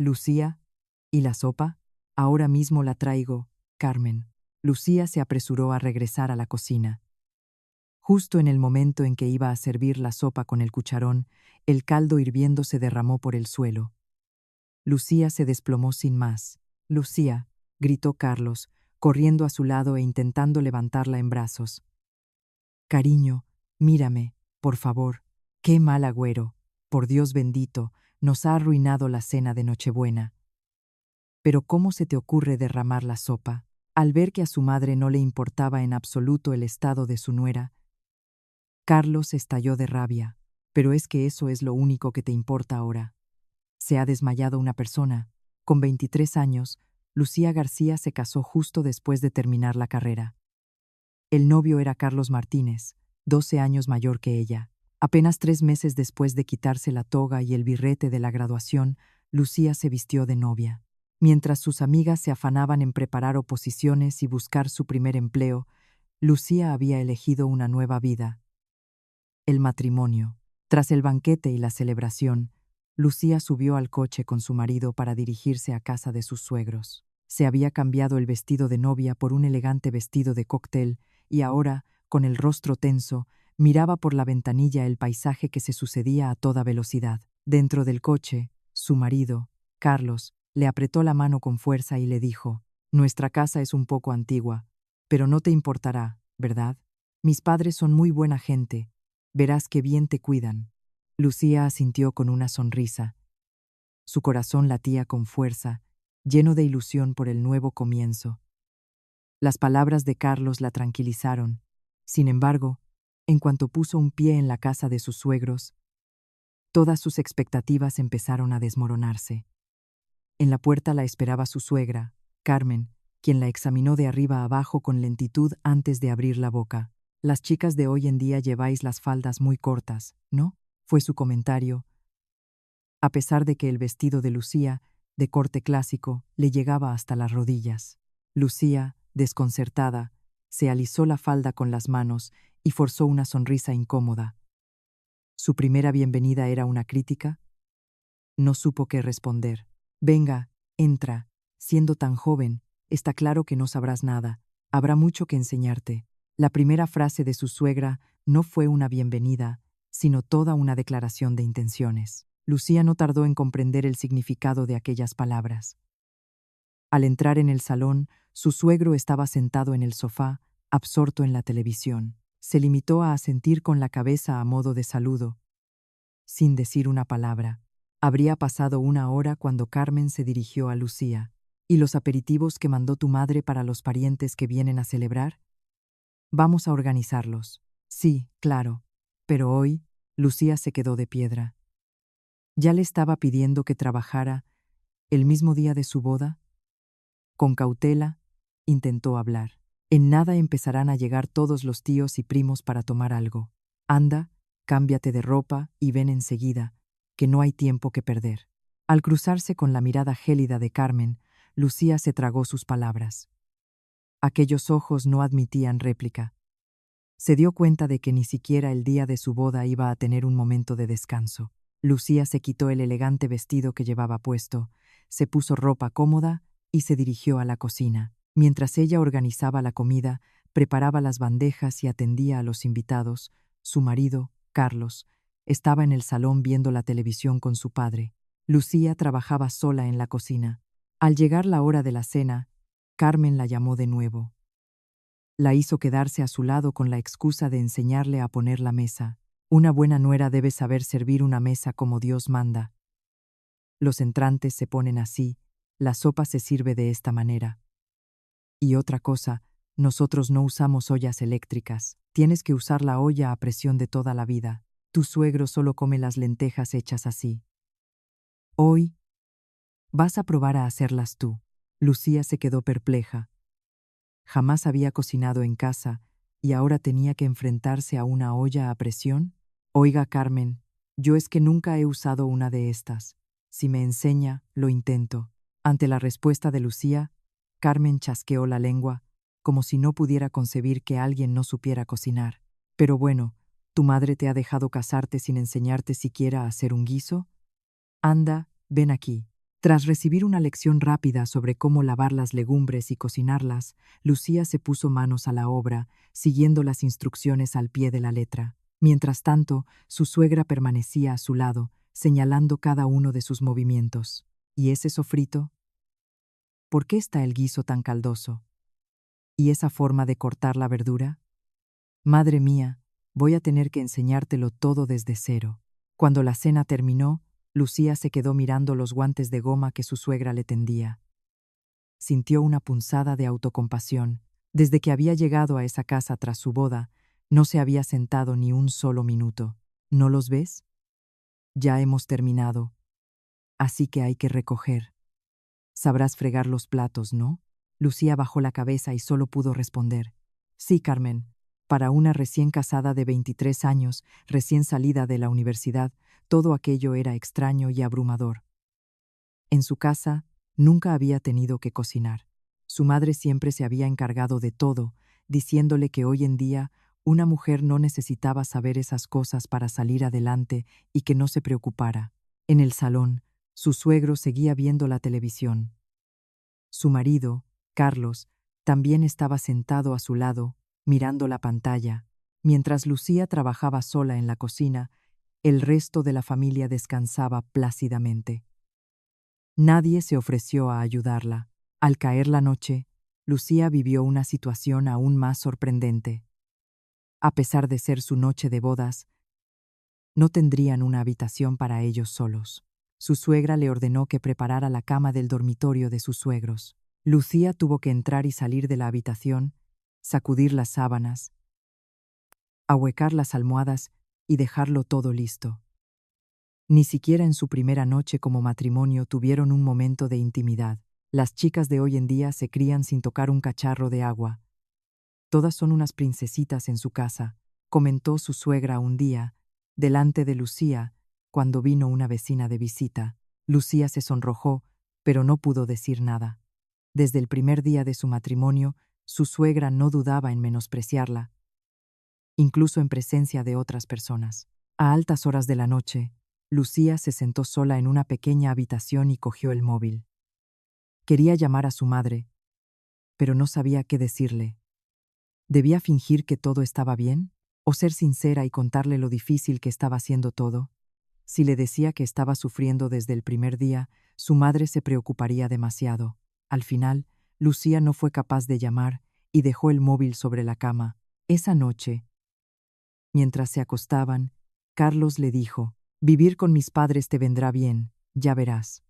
Lucía, ¿y la sopa? Ahora mismo la traigo, Carmen. Lucía se apresuró a regresar a la cocina. Justo en el momento en que iba a servir la sopa con el cucharón, el caldo hirviendo se derramó por el suelo. Lucía se desplomó sin más. Lucía, gritó Carlos, corriendo a su lado e intentando levantarla en brazos. Cariño, mírame, por favor. Qué mal agüero. Por Dios bendito, nos ha arruinado la cena de Nochebuena. Pero ¿cómo se te ocurre derramar la sopa? Al ver que a su madre no le importaba en absoluto el estado de su nuera, Carlos estalló de rabia. Pero es que eso es lo único que te importa ahora. Se ha desmayado una persona. Con 23 años, Lucía García se casó justo después de terminar la carrera. El novio era Carlos Martínez, 12 años mayor que ella. Apenas 3 meses después de quitarse la toga y el birrete de la graduación, Lucía se vistió de novia. Mientras sus amigas se afanaban en preparar oposiciones y buscar su primer empleo, Lucía había elegido una nueva vida: el matrimonio. Tras el banquete y la celebración, Lucía subió al coche con su marido para dirigirse a casa de sus suegros. Se había cambiado el vestido de novia por un elegante vestido de cóctel y ahora, con el rostro tenso, miraba por la ventanilla el paisaje que se sucedía a toda velocidad. Dentro del coche, su marido, Carlos, le apretó la mano con fuerza y le dijo: «Nuestra casa es un poco antigua, pero no te importará, ¿verdad? Mis padres son muy buena gente. Verás qué bien te cuidan». Lucía asintió con una sonrisa. Su corazón latía con fuerza, lleno de ilusión por el nuevo comienzo. Las palabras de Carlos la tranquilizaron. Sin embargo, en cuanto puso un pie en la casa de sus suegros, todas sus expectativas empezaron a desmoronarse. En la puerta la esperaba su suegra, Carmen, quien la examinó de arriba a abajo con lentitud antes de abrir la boca. «Las chicas de hoy en día lleváis las faldas muy cortas, ¿no?», fue su comentario, a pesar de que el vestido de Lucía, de corte clásico, le llegaba hasta las rodillas. Lucía, desconcertada, se alisó la falda con las manos y forzó una sonrisa incómoda. ¿Su primera bienvenida era una crítica? No supo qué responder. «Venga, entra. Siendo tan joven, está claro que no sabrás nada. Habrá mucho que enseñarte». La primera frase de su suegra no fue una bienvenida, sino toda una declaración de intenciones. Lucía no tardó en comprender el significado de aquellas palabras. Al entrar en el salón, su suegro estaba sentado en el sofá, absorto en la televisión. Se limitó a asentir con la cabeza a modo de saludo, sin decir una palabra. Habría pasado una hora cuando Carmen se dirigió a Lucía. «¿Y los aperitivos que mandó tu madre para los parientes que vienen a celebrar? Vamos a organizarlos». «Sí, claro». Pero hoy, Lucía se quedó de piedra. ¿Ya le estaba pidiendo que trabajara el mismo día de su boda? Con cautela, intentó hablar. «En nada empezarán a llegar todos los tíos y primos para tomar algo. Anda, cámbiate de ropa y ven enseguida, que no hay tiempo que perder». Al cruzarse con la mirada gélida de Carmen, Lucía se tragó sus palabras. Aquellos ojos no admitían réplica. Se dio cuenta de que ni siquiera el día de su boda iba a tener un momento de descanso. Lucía se quitó el elegante vestido que llevaba puesto, se puso ropa cómoda y se dirigió a la cocina. Mientras ella organizaba la comida, preparaba las bandejas y atendía a los invitados, su marido, Carlos, estaba en el salón viendo la televisión con su padre. Lucía trabajaba sola en la cocina. Al llegar la hora de la cena, Carmen la llamó de nuevo. La hizo quedarse a su lado con la excusa de enseñarle a poner la mesa. Una buena nuera debe saber servir una mesa como Dios manda. Los entrantes se ponen así, la sopa se sirve de esta manera. Y otra cosa, nosotros no usamos ollas eléctricas, tienes que usar la olla a presión de toda la vida. Tu suegro solo come las lentejas hechas así. Hoy vas a probar a hacerlas tú». Lucía se quedó perpleja. Jamás había cocinado en casa y ahora tenía que enfrentarse a una olla a presión. «Oiga, Carmen, yo es que nunca he usado una de estas. Si me enseña, lo intento». Ante la respuesta de Lucía, Carmen chasqueó la lengua, como si no pudiera concebir que alguien no supiera cocinar. «Pero bueno, ¿tu madre te ha dejado casarte sin enseñarte siquiera a hacer un guiso? Anda, ven aquí». Tras recibir una lección rápida sobre cómo lavar las legumbres y cocinarlas, Lucía se puso manos a la obra, siguiendo las instrucciones al pie de la letra. Mientras tanto, su suegra permanecía a su lado, señalando cada uno de sus movimientos. ¿Y ese sofrito? ¿Por qué está el guiso tan caldoso? ¿Y esa forma de cortar la verdura? Madre mía, voy a tener que enseñártelo todo desde cero. Cuando la cena terminó, Lucía se quedó mirando los guantes de goma que su suegra le tendía. Sintió una punzada de autocompasión. Desde que había llegado a esa casa tras su boda, no se había sentado ni un solo minuto. ¿No los ves? Ya hemos terminado. Así que hay que recoger. Sabrás fregar los platos, ¿no? Lucía bajó la cabeza y solo pudo responder: sí, Carmen. Para una recién casada de 23 años, recién salida de la universidad, todo aquello era extraño y abrumador. En su casa, nunca había tenido que cocinar. Su madre siempre se había encargado de todo, diciéndole que hoy en día una mujer no necesitaba saber esas cosas para salir adelante y que no se preocupara. En el salón, su suegro seguía viendo la televisión. Su marido, Carlos, también estaba sentado a su lado, mirando la pantalla. Mientras Lucía trabajaba sola en la cocina, el resto de la familia descansaba plácidamente. Nadie se ofreció a ayudarla. Al caer la noche, Lucía vivió una situación aún más sorprendente. A pesar de ser su noche de bodas, no tendrían una habitación para ellos solos. Su suegra le ordenó que preparara la cama del dormitorio de sus suegros. Lucía tuvo que entrar y salir de la habitación, sacudir las sábanas, ahuecar las almohadas y dejarlo todo listo. Ni siquiera en su primera noche como matrimonio tuvieron un momento de intimidad. Las chicas de hoy en día se crían sin tocar un cacharro de agua. Todas son unas princesitas en su casa, comentó su suegra un día, delante de Lucía, cuando vino una vecina de visita. Lucía se sonrojó, pero no pudo decir nada. Desde el primer día de su matrimonio, su suegra no dudaba en menospreciarla, incluso en presencia de otras personas. A altas horas de la noche, Lucía se sentó sola en una pequeña habitación y cogió el móvil. Quería llamar a su madre, pero no sabía qué decirle. ¿Debía fingir que todo estaba bien? ¿O ser sincera y contarle lo difícil que estaba haciendo todo? Si le decía que estaba sufriendo desde el primer día, su madre se preocuparía demasiado. Al final, Lucía no fue capaz de llamar y dejó el móvil sobre la cama. Esa noche, mientras se acostaban, Carlos le dijo: «Vivir con mis padres te vendrá bien, ya verás.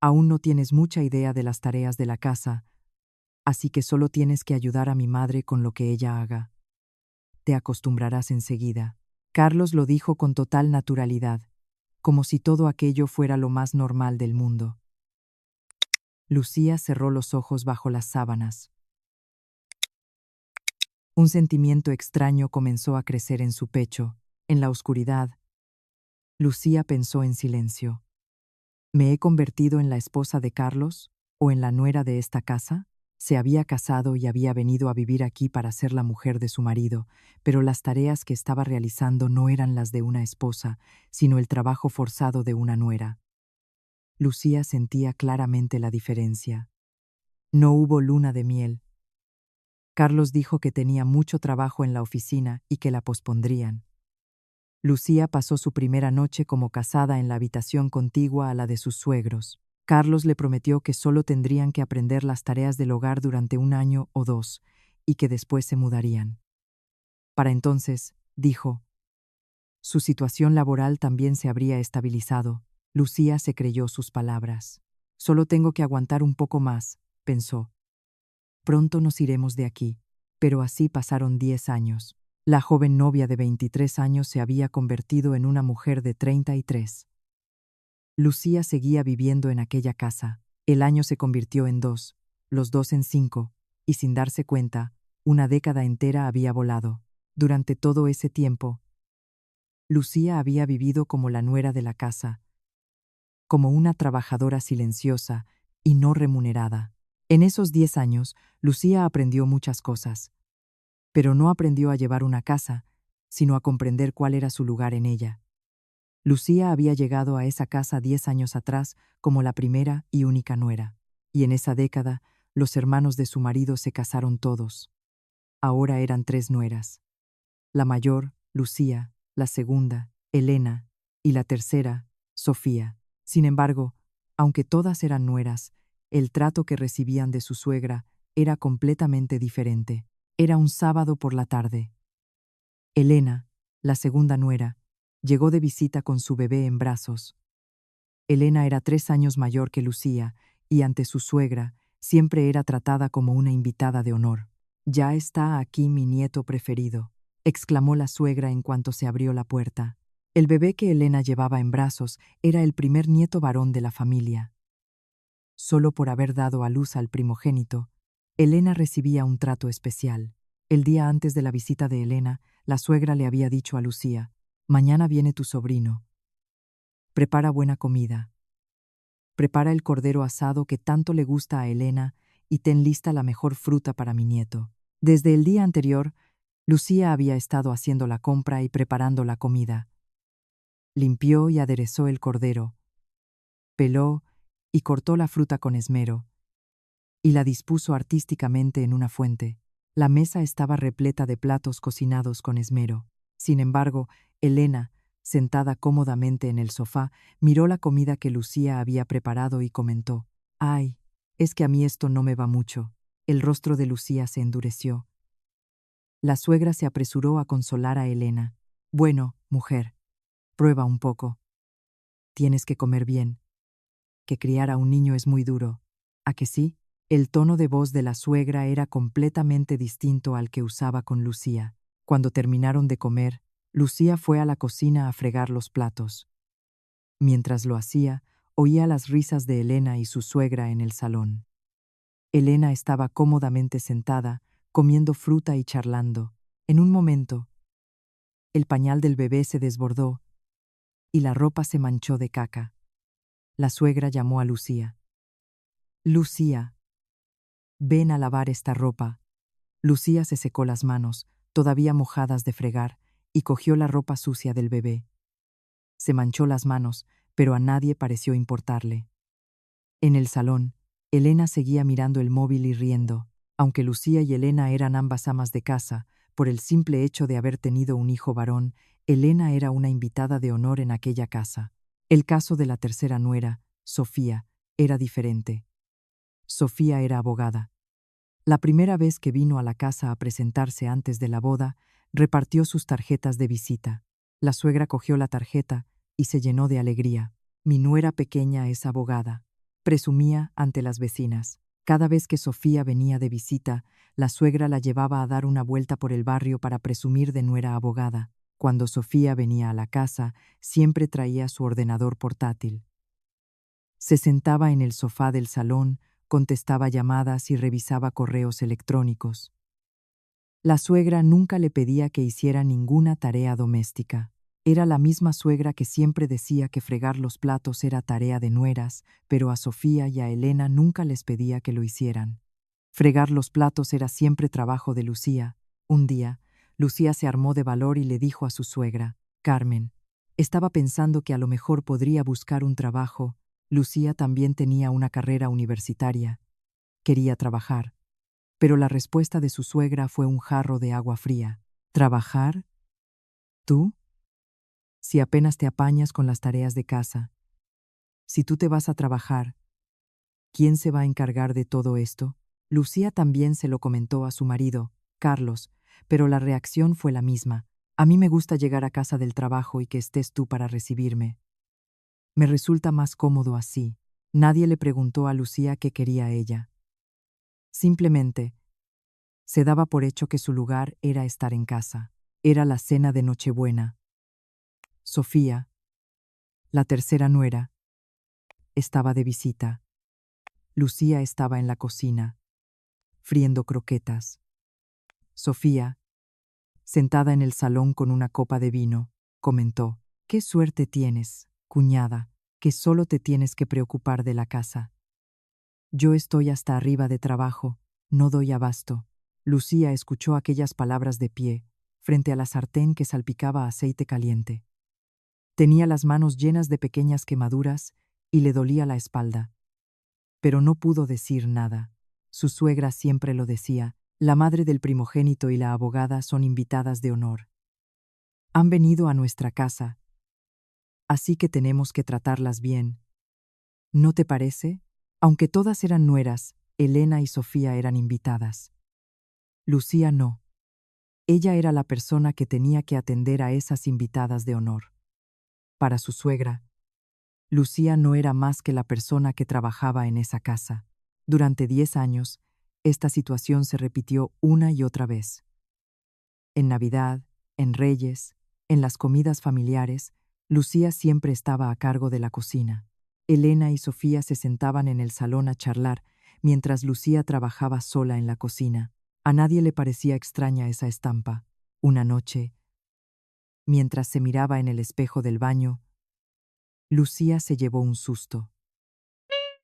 Aún no tienes mucha idea de las tareas de la casa, así que solo tienes que ayudar a mi madre con lo que ella haga. Te acostumbrarás enseguida». Carlos lo dijo con total naturalidad, como si todo aquello fuera lo más normal del mundo. Lucía cerró los ojos bajo las sábanas. Un sentimiento extraño comenzó a crecer en su pecho. En la oscuridad, Lucía pensó en silencio. ¿Me he convertido en la esposa de Carlos o en la nuera de esta casa? Se había casado y había venido a vivir aquí para ser la mujer de su marido, pero las tareas que estaba realizando no eran las de una esposa, sino el trabajo forzado de una nuera. Lucía sentía claramente la diferencia. No hubo luna de miel. Carlos dijo que tenía mucho trabajo en la oficina y que la pospondrían. Lucía pasó su primera noche como casada en la habitación contigua a la de sus suegros. Carlos le prometió que solo tendrían que aprender las tareas del hogar durante 1 año o 2, y que después se mudarían. Para entonces, dijo, su situación laboral también se habría estabilizado. Lucía se creyó sus palabras. Solo tengo que aguantar un poco más, pensó. Pronto nos iremos de aquí. Pero así pasaron 10 años. La joven novia de 23 años se había convertido en una mujer de 33. Lucía seguía viviendo en aquella casa. El año se convirtió en 2, los 2 en 5, y sin darse cuenta, una década entera había volado. Durante todo ese tiempo, Lucía había vivido como la nuera de la casa, como una trabajadora silenciosa y no remunerada. En esos 10 años, Lucía aprendió muchas cosas, pero no aprendió a llevar una casa, sino a comprender cuál era su lugar en ella. Lucía había llegado a esa casa 10 años atrás como la primera y única nuera, y en esa década los hermanos de su marido se casaron todos. Ahora eran 3 nueras. La mayor, Lucía, la segunda, Elena, y la tercera, Sofía. Sin embargo, aunque todas eran nueras, el trato que recibían de su suegra era completamente diferente. Era un sábado por la tarde. Elena, la segunda nuera, llegó de visita con su bebé en brazos. Elena era 3 años mayor que Lucía y ante su suegra siempre era tratada como una invitada de honor. «Ya está aquí mi nieto preferido», exclamó la suegra en cuanto se abrió la puerta. El bebé que Elena llevaba en brazos era el primer nieto varón de la familia. Solo por haber dado a luz al primogénito, Elena recibía un trato especial. El día antes de la visita de Elena, la suegra le había dicho a Lucía: «Mañana viene tu sobrino. Prepara buena comida. Prepara el cordero asado que tanto le gusta a Elena y ten lista la mejor fruta para mi nieto». Desde el día anterior, Lucía había estado haciendo la compra y preparando la comida. Limpió y aderezó el cordero, peló y cortó la fruta con esmero, y la dispuso artísticamente en una fuente. La mesa estaba repleta de platos cocinados con esmero. Sin embargo, Elena, sentada cómodamente en el sofá, miró la comida que Lucía había preparado y comentó: «Ay, es que a mí esto no me va mucho». El rostro de Lucía se endureció. La suegra se apresuró a consolar a Elena. «Bueno, mujer, prueba un poco. Tienes que comer bien. Que criar a un niño es muy duro. ¿A que sí?». El tono de voz de la suegra era completamente distinto al que usaba con Lucía. Cuando terminaron de comer, Lucía fue a la cocina a fregar los platos. Mientras lo hacía, oía las risas de Elena y su suegra en el salón. Elena estaba cómodamente sentada, comiendo fruta y charlando. En un momento, el pañal del bebé se desbordó y la ropa se manchó de caca. La suegra llamó a Lucía. «Lucía, ven a lavar esta ropa». Lucía se secó las manos, todavía mojadas de fregar, y cogió la ropa sucia del bebé. Se manchó las manos, pero a nadie pareció importarle. En el salón, Elena seguía mirando el móvil y riendo. Aunque Lucía y Elena eran ambas amas de casa, por el simple hecho de haber tenido un hijo varón, Elena era una invitada de honor en aquella casa. El caso de la tercera nuera, Sofía, era diferente. Sofía era abogada. La primera vez que vino a la casa a presentarse antes de la boda, repartió sus tarjetas de visita. La suegra cogió la tarjeta y se llenó de alegría. «Mi nuera pequeña es abogada», presumía ante las vecinas. Cada vez que Sofía venía de visita, la suegra la llevaba a dar una vuelta por el barrio para presumir de nuera abogada. Cuando Sofía venía a la casa, siempre traía su ordenador portátil. Se sentaba en el sofá del salón, contestaba llamadas y revisaba correos electrónicos. La suegra nunca le pedía que hiciera ninguna tarea doméstica. Era la misma suegra que siempre decía que fregar los platos era tarea de nueras, pero a Sofía y a Elena nunca les pedía que lo hicieran. Fregar los platos era siempre trabajo de Lucía. Un día, Lucía se armó de valor y le dijo a su suegra: «Carmen, estaba pensando que a lo mejor podría buscar un trabajo». Lucía también tenía una carrera universitaria. Quería trabajar. Pero la respuesta de su suegra fue un jarro de agua fría. «¿Trabajar? ¿Tú? Si apenas te apañas con las tareas de casa. Si tú te vas a trabajar, ¿quién se va a encargar de todo esto?». Lucía también se lo comentó a su marido, Carlos, pero la reacción fue la misma. «A mí me gusta llegar a casa del trabajo y que estés tú para recibirme. Me resulta más cómodo así». Nadie le preguntó a Lucía qué quería ella. Simplemente, se daba por hecho que su lugar era estar en casa. Era la cena de Nochebuena. Sofía, la tercera nuera, estaba de visita. Lucía estaba en la cocina, friendo croquetas. Sofía, sentada en el salón con una copa de vino, comentó: «Qué suerte tienes, cuñada, que solo te tienes que preocupar de la casa. Yo estoy hasta arriba de trabajo, no doy abasto». Lucía escuchó aquellas palabras de pie, frente a la sartén que salpicaba aceite caliente. Tenía las manos llenas de pequeñas quemaduras y le dolía la espalda. Pero no pudo decir nada. Su suegra siempre lo decía: la madre del primogénito y la abogada son invitadas de honor. Han venido a nuestra casa, así que tenemos que tratarlas bien. ¿No te parece? Aunque todas eran nueras, Elena y Sofía eran invitadas. Lucía no. Ella era la persona que tenía que atender a esas invitadas de honor. Para su suegra, Lucía no era más que la persona que trabajaba en esa casa. Durante 10 años, esta situación se repitió una y otra vez. En Navidad, en Reyes, en las comidas familiares, Lucía siempre estaba a cargo de la cocina. Elena y Sofía se sentaban en el salón a charlar, mientras Lucía trabajaba sola en la cocina. A nadie le parecía extraña esa estampa. Una noche, mientras se miraba en el espejo del baño, Lucía se llevó un susto.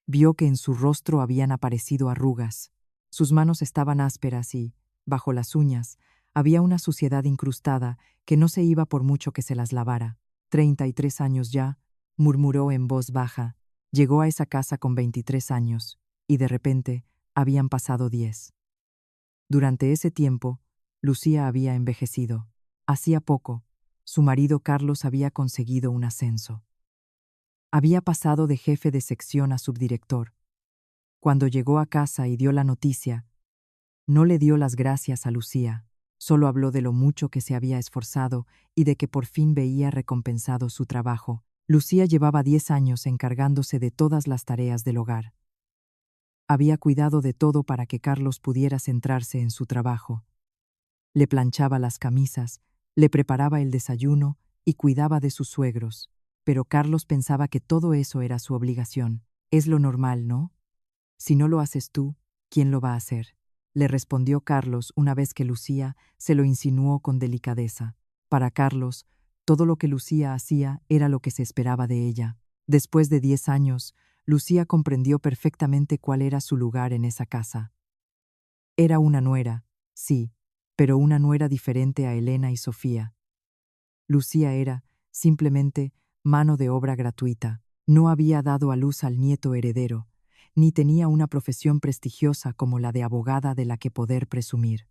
Vio que en su rostro habían aparecido arrugas. Sus manos estaban ásperas y, bajo las uñas, había una suciedad incrustada que no se iba por mucho que se las lavara. 33 años ya, murmuró en voz baja. Llegó a esa casa con 23 años, y de repente habían pasado 10. Durante ese tiempo, Lucía había envejecido. Hacía poco, su marido Carlos había conseguido un ascenso. Había pasado de jefe de sección a subdirector. Cuando llegó a casa y dio la noticia, no le dio las gracias a Lucía, solo habló de lo mucho que se había esforzado y de que por fin veía recompensado su trabajo. Lucía llevaba 10 años encargándose de todas las tareas del hogar. Había cuidado de todo para que Carlos pudiera centrarse en su trabajo. Le planchaba las camisas, le preparaba el desayuno y cuidaba de sus suegros. Pero Carlos pensaba que todo eso era su obligación. Es lo normal, ¿no? Si no lo haces tú, ¿quién lo va a hacer? Le respondió Carlos una vez que Lucía se lo insinuó con delicadeza. Para Carlos, todo lo que Lucía hacía era lo que se esperaba de ella. Después de 10 años, Lucía comprendió perfectamente cuál era su lugar en esa casa. Era una nuera, sí, pero una nuera diferente a Elena y Sofía. Lucía era, simplemente, mano de obra gratuita. No había dado a luz al nieto heredero, ni tenía una profesión prestigiosa como la de abogada de la que poder presumir.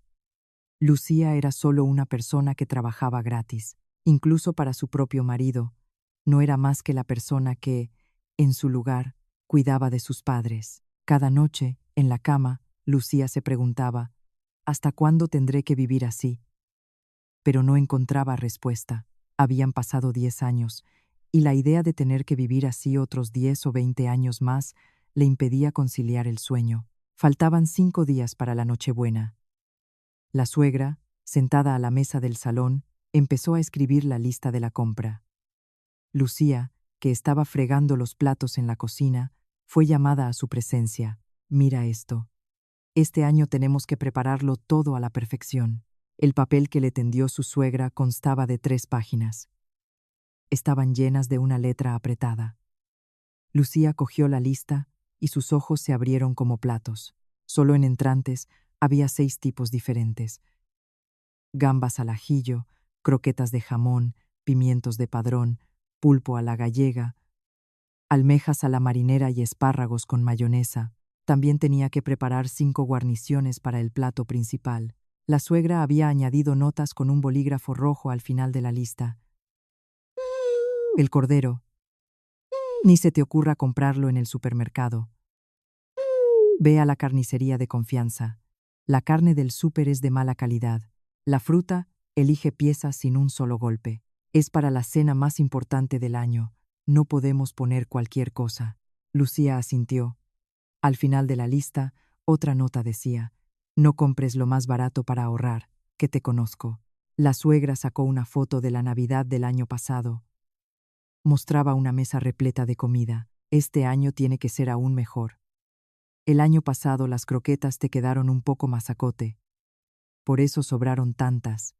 Lucía era solo una persona que trabajaba gratis. Incluso para su propio marido, no era más que la persona que, en su lugar, cuidaba de sus padres. Cada noche, en la cama, Lucía se preguntaba: ¿hasta cuándo tendré que vivir así? Pero no encontraba respuesta. Habían pasado 10 años, y la idea de tener que vivir así otros 10 o 20 años más le impedía conciliar el sueño. Faltaban 5 días para la Nochebuena. La suegra, sentada a la mesa del salón, empezó a escribir la lista de la compra. Lucía, que estaba fregando los platos en la cocina, fue llamada a su presencia. Mira esto. Este año tenemos que prepararlo todo a la perfección. El papel que le tendió su suegra constaba de 3 páginas. Estaban llenas de una letra apretada. Lucía cogió la lista y sus ojos se abrieron como platos. Solo en entrantes había 6 tipos diferentes: gambas al ajillo, croquetas de jamón, pimientos de padrón, pulpo a la gallega, almejas a la marinera y espárragos con mayonesa. También tenía que preparar 5 guarniciones para el plato principal. La suegra había añadido notas con un bolígrafo rojo al final de la lista. El cordero. Ni se te ocurra comprarlo en el supermercado. Ve a la carnicería de confianza. La carne del súper es de mala calidad. La fruta, elige piezas sin un solo golpe. Es para la cena más importante del año. No podemos poner cualquier cosa. Lucía asintió. Al final de la lista, otra nota decía: no compres lo más barato para ahorrar, que te conozco. La suegra sacó una foto de la Navidad del año pasado. Mostraba una mesa repleta de comida. Este año tiene que ser aún mejor. El año pasado las croquetas te quedaron un poco masacote. Por eso sobraron tantas.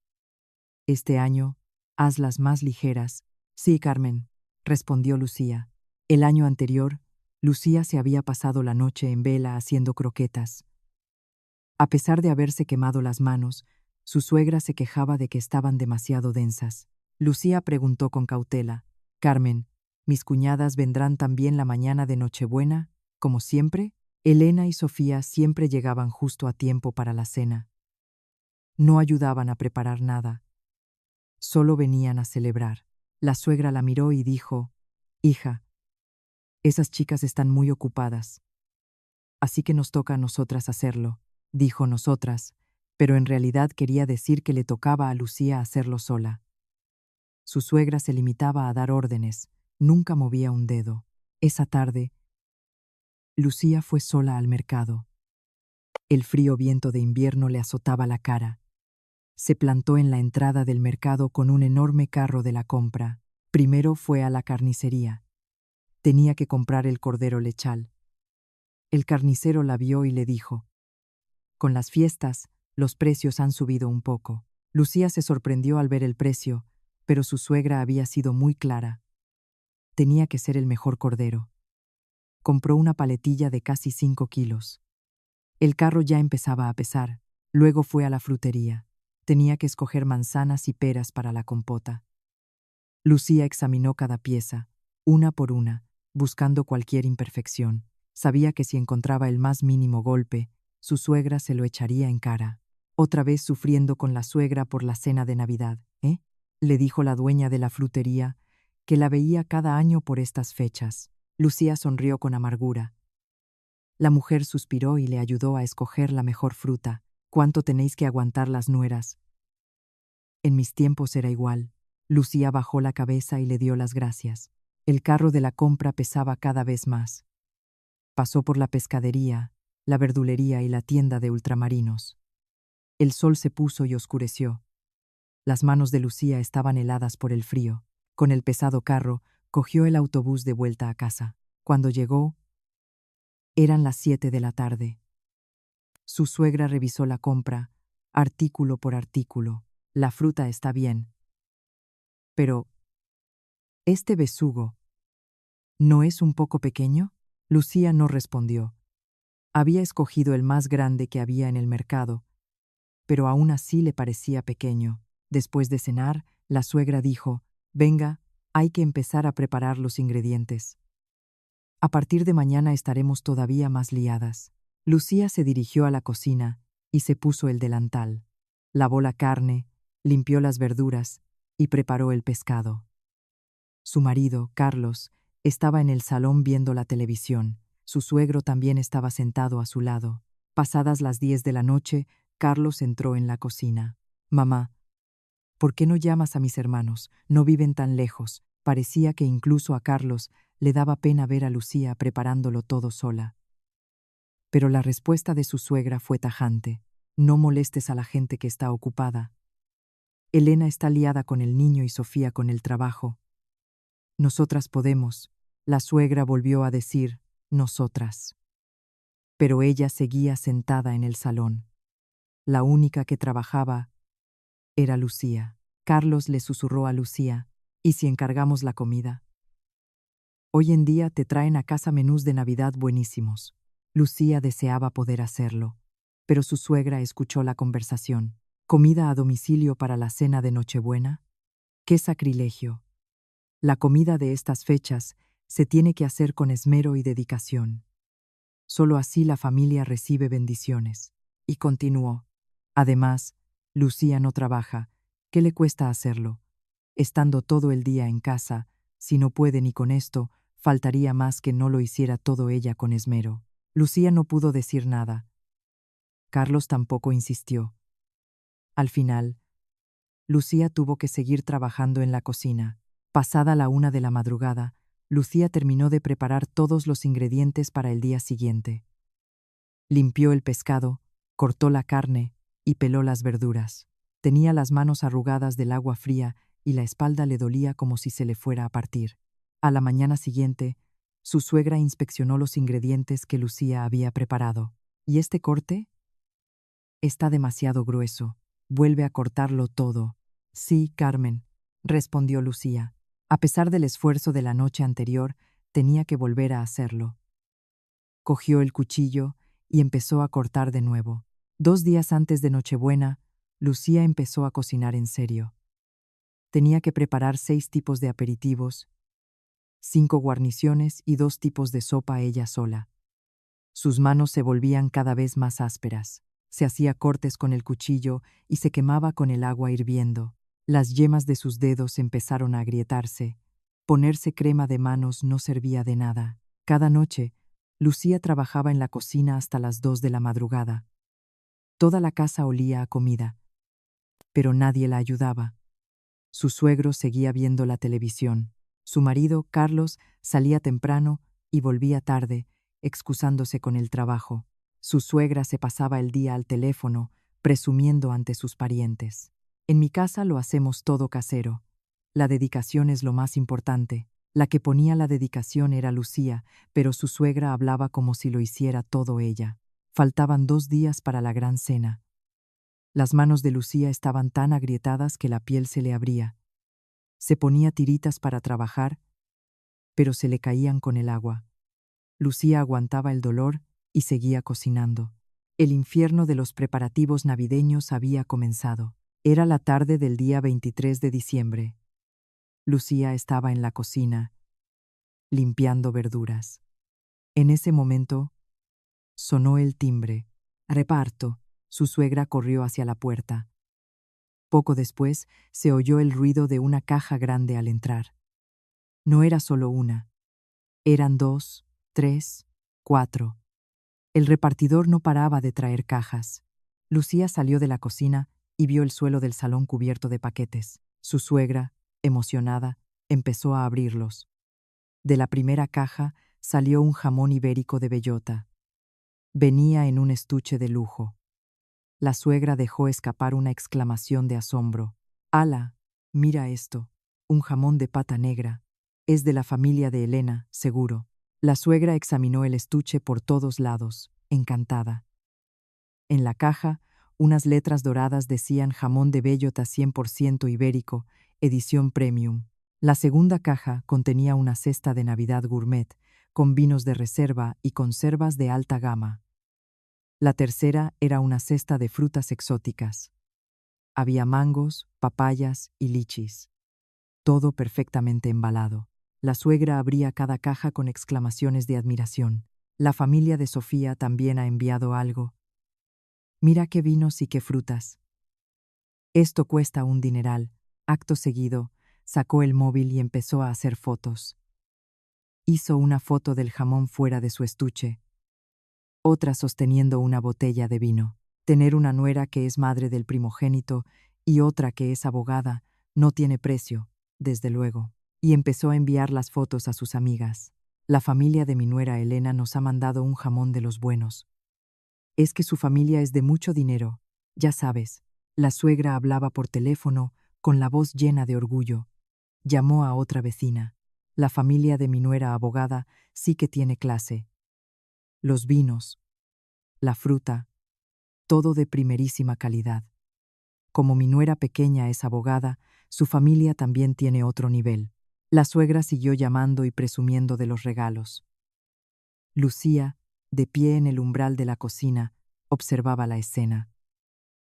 Este año, hazlas más ligeras. Sí, Carmen, respondió Lucía. El año anterior, Lucía se había pasado la noche en vela haciendo croquetas. A pesar de haberse quemado las manos, su suegra se quejaba de que estaban demasiado densas. Lucía preguntó con cautela: Carmen, mis cuñadas vendrán también la mañana de Nochebuena, como siempre. Elena y Sofía siempre llegaban justo a tiempo para la cena. No ayudaban a preparar nada. Solo venían a celebrar. La suegra la miró y dijo: «Hija, esas chicas están muy ocupadas. Así que nos toca a nosotras hacerlo», dijo nosotras, pero en realidad quería decir que le tocaba a Lucía hacerlo sola. Su suegra se limitaba a dar órdenes, nunca movía un dedo. Esa tarde, Lucía fue sola al mercado. El frío viento de invierno le azotaba la cara. Se plantó en la entrada del mercado con un enorme carro de la compra. Primero fue a la carnicería. Tenía que comprar el cordero lechal. El carnicero la vio y le dijo: «Con las fiestas, los precios han subido un poco». Lucía se sorprendió al ver el precio, pero su suegra había sido muy clara. Tenía que ser el mejor cordero. Compró una paletilla de casi 5 kilos. El carro ya empezaba a pesar. Luego fue a la frutería. Tenía que escoger manzanas y peras para la compota. Lucía examinó cada pieza, una por una, buscando cualquier imperfección. Sabía que si encontraba el más mínimo golpe, su suegra se lo echaría en cara. Otra vez sufriendo con la suegra por la cena de Navidad, ¿eh?, le dijo la dueña de la frutería, que la veía cada año por estas fechas. Lucía sonrió con amargura. La mujer suspiró y le ayudó a escoger la mejor fruta. «¿Cuánto tenéis que aguantar las nueras? En mis tiempos era igual». Lucía bajó la cabeza y le dio las gracias. El carro de la compra pesaba cada vez más. Pasó por la pescadería, la verdulería y la tienda de ultramarinos. El sol se puso y oscureció. Las manos de Lucía estaban heladas por el frío. Con el pesado carro, cogió el autobús de vuelta a casa. Cuando llegó, eran las 7 de la tarde. Su suegra revisó la compra, artículo por artículo. «La fruta está bien. Pero, ¿este besugo no es un poco pequeño?». Lucía no respondió. Había escogido el más grande que había en el mercado, pero aún así le parecía pequeño. Después de cenar, la suegra dijo: «Venga, hay que empezar a preparar los ingredientes. A partir de mañana estaremos todavía más liadas». Lucía se dirigió a la cocina y se puso el delantal. Lavó la carne, limpió las verduras y preparó el pescado. Su marido, Carlos, estaba en el salón viendo la televisión. Su suegro también estaba sentado a su lado. Pasadas las 10 de la noche, Carlos entró en la cocina. «Mamá, ¿por qué no llamas a mis hermanos? No viven tan lejos». Parecía que incluso a Carlos le daba pena ver a Lucía preparándolo todo sola. Pero la respuesta de su suegra fue tajante: «No molestes a la gente que está ocupada. Elena está liada con el niño y Sofía con el trabajo. Nosotras podemos». La suegra volvió a decir «nosotras». Pero ella seguía sentada en el salón. La única que trabajaba era Lucía. Carlos le susurró a Lucía: «¿Y si encargamos la comida? Hoy en día te traen a casa menús de Navidad buenísimos». Lucía deseaba poder hacerlo, pero su suegra escuchó la conversación. «¿Comida a domicilio para la cena de Nochebuena? ¡Qué sacrilegio! La comida de estas fechas se tiene que hacer con esmero y dedicación. Solo así la familia recibe bendiciones». Y continuó: «Además, Lucía no trabaja. ¿Qué le cuesta hacerlo? Estando todo el día en casa, si no puede ni con esto, faltaría más que no lo hiciera todo ella con esmero». Lucía no pudo decir nada. Carlos tampoco insistió. Al final, Lucía tuvo que seguir trabajando en la cocina. Pasada la 1 de la madrugada, Lucía terminó de preparar todos los ingredientes para el día siguiente. Limpió el pescado, cortó la carne y peló las verduras. Tenía las manos arrugadas del agua fría y la espalda le dolía como si se le fuera a partir. A la mañana siguiente, su suegra inspeccionó los ingredientes que Lucía había preparado. «¿Y este corte? Está demasiado grueso. Vuelve a cortarlo todo». «Sí, Carmen», respondió Lucía. A pesar del esfuerzo de la noche anterior, tenía que volver a hacerlo. Cogió el cuchillo y empezó a cortar de nuevo. 2 días antes de Nochebuena, Lucía empezó a cocinar en serio. Tenía que preparar 6 tipos de aperitivos 5 guarniciones y 2 tipos de sopa ella sola. Sus manos se volvían cada vez más ásperas. Se hacía cortes con el cuchillo y se quemaba con el agua hirviendo. Las yemas de sus dedos empezaron a agrietarse. Ponerse crema de manos no servía de nada. Cada noche, Lucía trabajaba en la cocina hasta las 2 de la madrugada. Toda la casa olía a comida, pero nadie la ayudaba. Su suegro seguía viendo la televisión. Su marido, Carlos, salía temprano y volvía tarde, excusándose con el trabajo. Su suegra se pasaba el día al teléfono, presumiendo ante sus parientes. En mi casa lo hacemos todo casero. La dedicación es lo más importante. La que ponía la dedicación era Lucía, pero su suegra hablaba como si lo hiciera todo ella. Faltaban 2 días para la gran cena. Las manos de Lucía estaban tan agrietadas que la piel se le abría. Se ponía tiritas para trabajar, pero se le caían con el agua. Lucía aguantaba el dolor y seguía cocinando. El infierno de los preparativos navideños había comenzado. Era la tarde del día 23 de diciembre. Lucía estaba en la cocina, limpiando verduras. En ese momento, sonó el timbre. Reparto. Su suegra corrió hacia la puerta. Poco después, se oyó el ruido de una caja grande al entrar. No era solo una. Eran 2, 3, 4. El repartidor no paraba de traer cajas. Lucía salió de la cocina y vio el suelo del salón cubierto de paquetes. Su suegra, emocionada, empezó a abrirlos. De la primera caja salió un jamón ibérico de bellota. Venía en un estuche de lujo. La suegra dejó escapar una exclamación de asombro. «¡Hala! Mira esto. Un jamón de pata negra. Es de la familia de Elena, seguro». La suegra examinó el estuche por todos lados, encantada. En la caja, unas letras doradas decían jamón de bellota 100% ibérico, edición premium. La segunda caja contenía una cesta de Navidad gourmet, con vinos de reserva y conservas de alta gama. La tercera era una cesta de frutas exóticas. Había mangos, papayas y lichis. Todo perfectamente embalado. La suegra abría cada caja con exclamaciones de admiración. La familia de Sofía también ha enviado algo. Mira qué vinos y qué frutas. Esto cuesta un dineral. Acto seguido, sacó el móvil y empezó a hacer fotos. Hizo una foto del jamón fuera de su estuche, otra sosteniendo una botella de vino. Tener una nuera que es madre del primogénito y otra que es abogada no tiene precio, desde luego. Y empezó a enviar las fotos a sus amigas. La familia de mi nuera Elena nos ha mandado un jamón de los buenos. Es que su familia es de mucho dinero, ya sabes. La suegra hablaba por teléfono con la voz llena de orgullo. Llamó a otra vecina. La familia de mi nuera abogada sí que tiene clase. Los vinos, la fruta, todo de primerísima calidad. Como mi nuera pequeña es abogada, su familia también tiene otro nivel. La suegra siguió llamando y presumiendo de los regalos. Lucía, de pie en el umbral de la cocina, observaba la escena.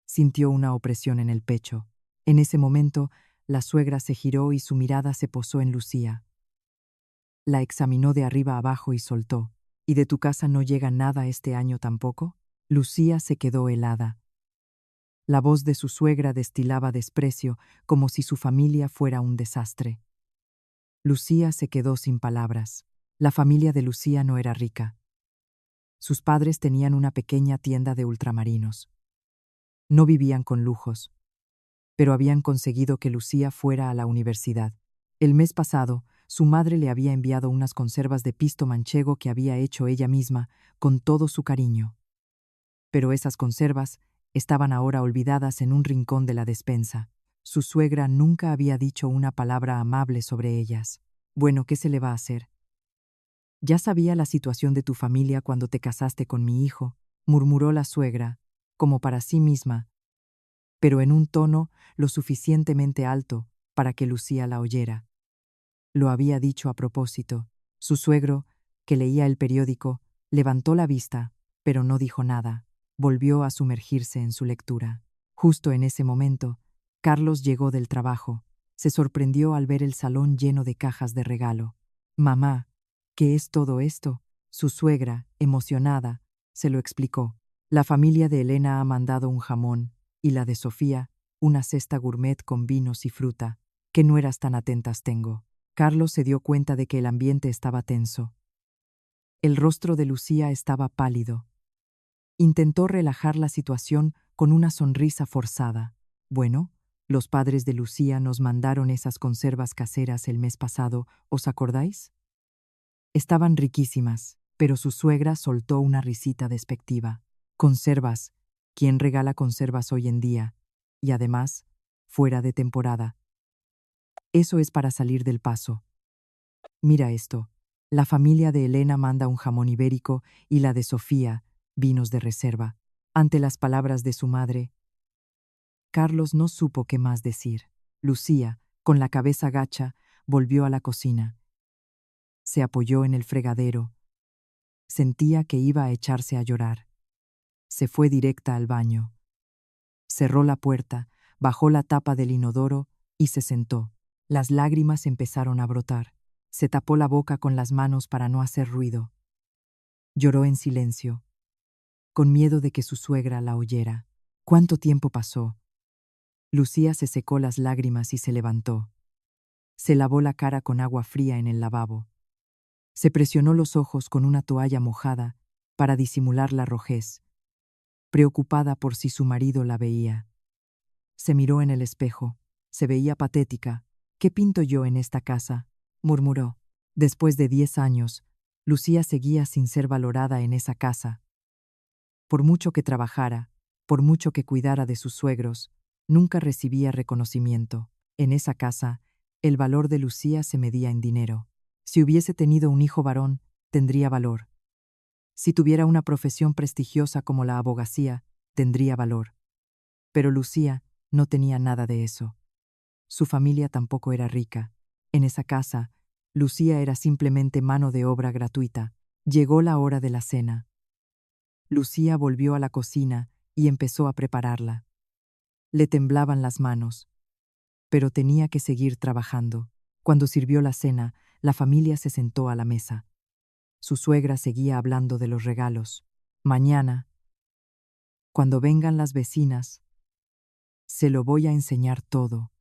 Sintió una opresión en el pecho. En ese momento, la suegra se giró y su mirada se posó en Lucía. La examinó de arriba abajo y soltó. ¿Y de tu casa no llega nada este año tampoco? Lucía se quedó helada. La voz de su suegra destilaba desprecio, como si su familia fuera un desastre. Lucía se quedó sin palabras. La familia de Lucía no era rica. Sus padres tenían una pequeña tienda de ultramarinos. No vivían con lujos, pero habían conseguido que Lucía fuera a la universidad. El mes pasado, su madre le había enviado unas conservas de pisto manchego que había hecho ella misma, con todo su cariño. Pero esas conservas estaban ahora olvidadas en un rincón de la despensa. Su suegra nunca había dicho una palabra amable sobre ellas. Bueno, ¿qué se le va a hacer? Ya sabía la situación de tu familia cuando te casaste con mi hijo, murmuró la suegra, como para sí misma, pero en un tono lo suficientemente alto para que Lucía la oyera. Lo había dicho a propósito. Su suegro, que leía el periódico, levantó la vista, pero no dijo nada. Volvió a sumergirse en su lectura. Justo en ese momento, Carlos llegó del trabajo. Se sorprendió al ver el salón lleno de cajas de regalo. Mamá, ¿qué es todo esto? Su suegra, emocionada, se lo explicó. La familia de Elena ha mandado un jamón, y la de Sofía, una cesta gourmet con vinos y fruta. ¿Qué nueras tan atentas tengo? Carlos se dio cuenta de que el ambiente estaba tenso. El rostro de Lucía estaba pálido. Intentó relajar la situación con una sonrisa forzada. Bueno, los padres de Lucía nos mandaron esas conservas caseras el mes pasado, ¿os acordáis? Estaban riquísimas, pero su suegra soltó una risita despectiva. Conservas. ¿Quién regala conservas hoy en día? Y además, fuera de temporada. Eso es para salir del paso. Mira esto. La familia de Elena manda un jamón ibérico y la de Sofía, vinos de reserva. Ante las palabras de su madre, Carlos no supo qué más decir. Lucía, con la cabeza gacha, volvió a la cocina. Se apoyó en el fregadero. Sentía que iba a echarse a llorar. Se fue directa al baño. Cerró la puerta, bajó la tapa del inodoro y se sentó. Las lágrimas empezaron a brotar. Se tapó la boca con las manos para no hacer ruido. Lloró en silencio, con miedo de que su suegra la oyera. ¿Cuánto tiempo pasó? Lucía se secó las lágrimas y se levantó. Se lavó la cara con agua fría en el lavabo. Se presionó los ojos con una toalla mojada para disimular la rojez, preocupada por si su marido la veía. Se miró en el espejo. Se veía patética. ¿Qué pinto yo en esta casa?, murmuró. Después de 10 años, Lucía seguía sin ser valorada en esa casa. Por mucho que trabajara, por mucho que cuidara de sus suegros, nunca recibía reconocimiento. En esa casa, el valor de Lucía se medía en dinero. Si hubiese tenido un hijo varón, tendría valor. Si tuviera una profesión prestigiosa como la abogacía, tendría valor. Pero Lucía no tenía nada de eso. Su familia tampoco era rica. En esa casa, Lucía era simplemente mano de obra gratuita. Llegó la hora de la cena. Lucía volvió a la cocina y empezó a prepararla. Le temblaban las manos, pero tenía que seguir trabajando. Cuando sirvió la cena, la familia se sentó a la mesa. Su suegra seguía hablando de los regalos. Mañana, cuando vengan las vecinas, se lo voy a enseñar todo,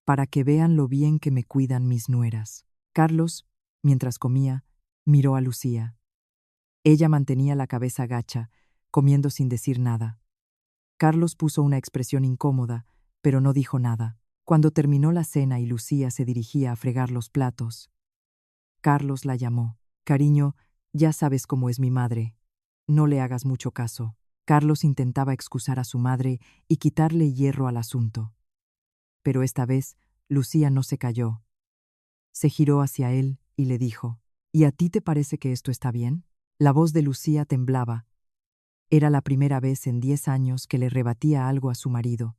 para que vean lo bien que me cuidan mis nueras. Carlos, mientras comía, miró a Lucía. Ella mantenía la cabeza gacha, comiendo sin decir nada. Carlos puso una expresión incómoda, pero no dijo nada. Cuando terminó la cena y Lucía se dirigía a fregar los platos, Carlos la llamó. Cariño, ya sabes cómo es mi madre. No le hagas mucho caso. Carlos intentaba excusar a su madre y quitarle hierro al asunto. Pero esta vez, Lucía no se calló. Se giró hacia él y le dijo: ¿Y a ti te parece que esto está bien? La voz de Lucía temblaba. Era la primera vez en 10 años que le rebatía algo a su marido.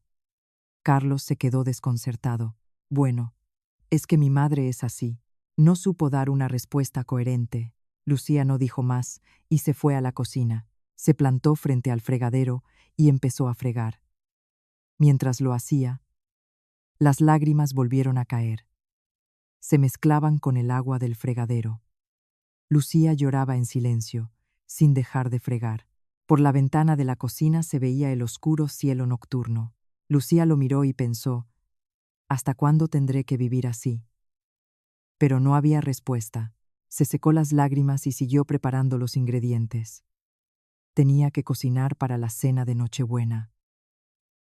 Carlos se quedó desconcertado. Bueno, es que mi madre es así. No supo dar una respuesta coherente. Lucía no dijo más y se fue a la cocina. Se plantó frente al fregadero y empezó a fregar. Mientras lo hacía, las lágrimas volvieron a caer. Se mezclaban con el agua del fregadero. Lucía lloraba en silencio, sin dejar de fregar. Por la ventana de la cocina se veía el oscuro cielo nocturno. Lucía lo miró y pensó: ¿hasta cuándo tendré que vivir así? Pero no había respuesta. Se secó las lágrimas y siguió preparando los ingredientes. Tenía que cocinar para la cena de Nochebuena.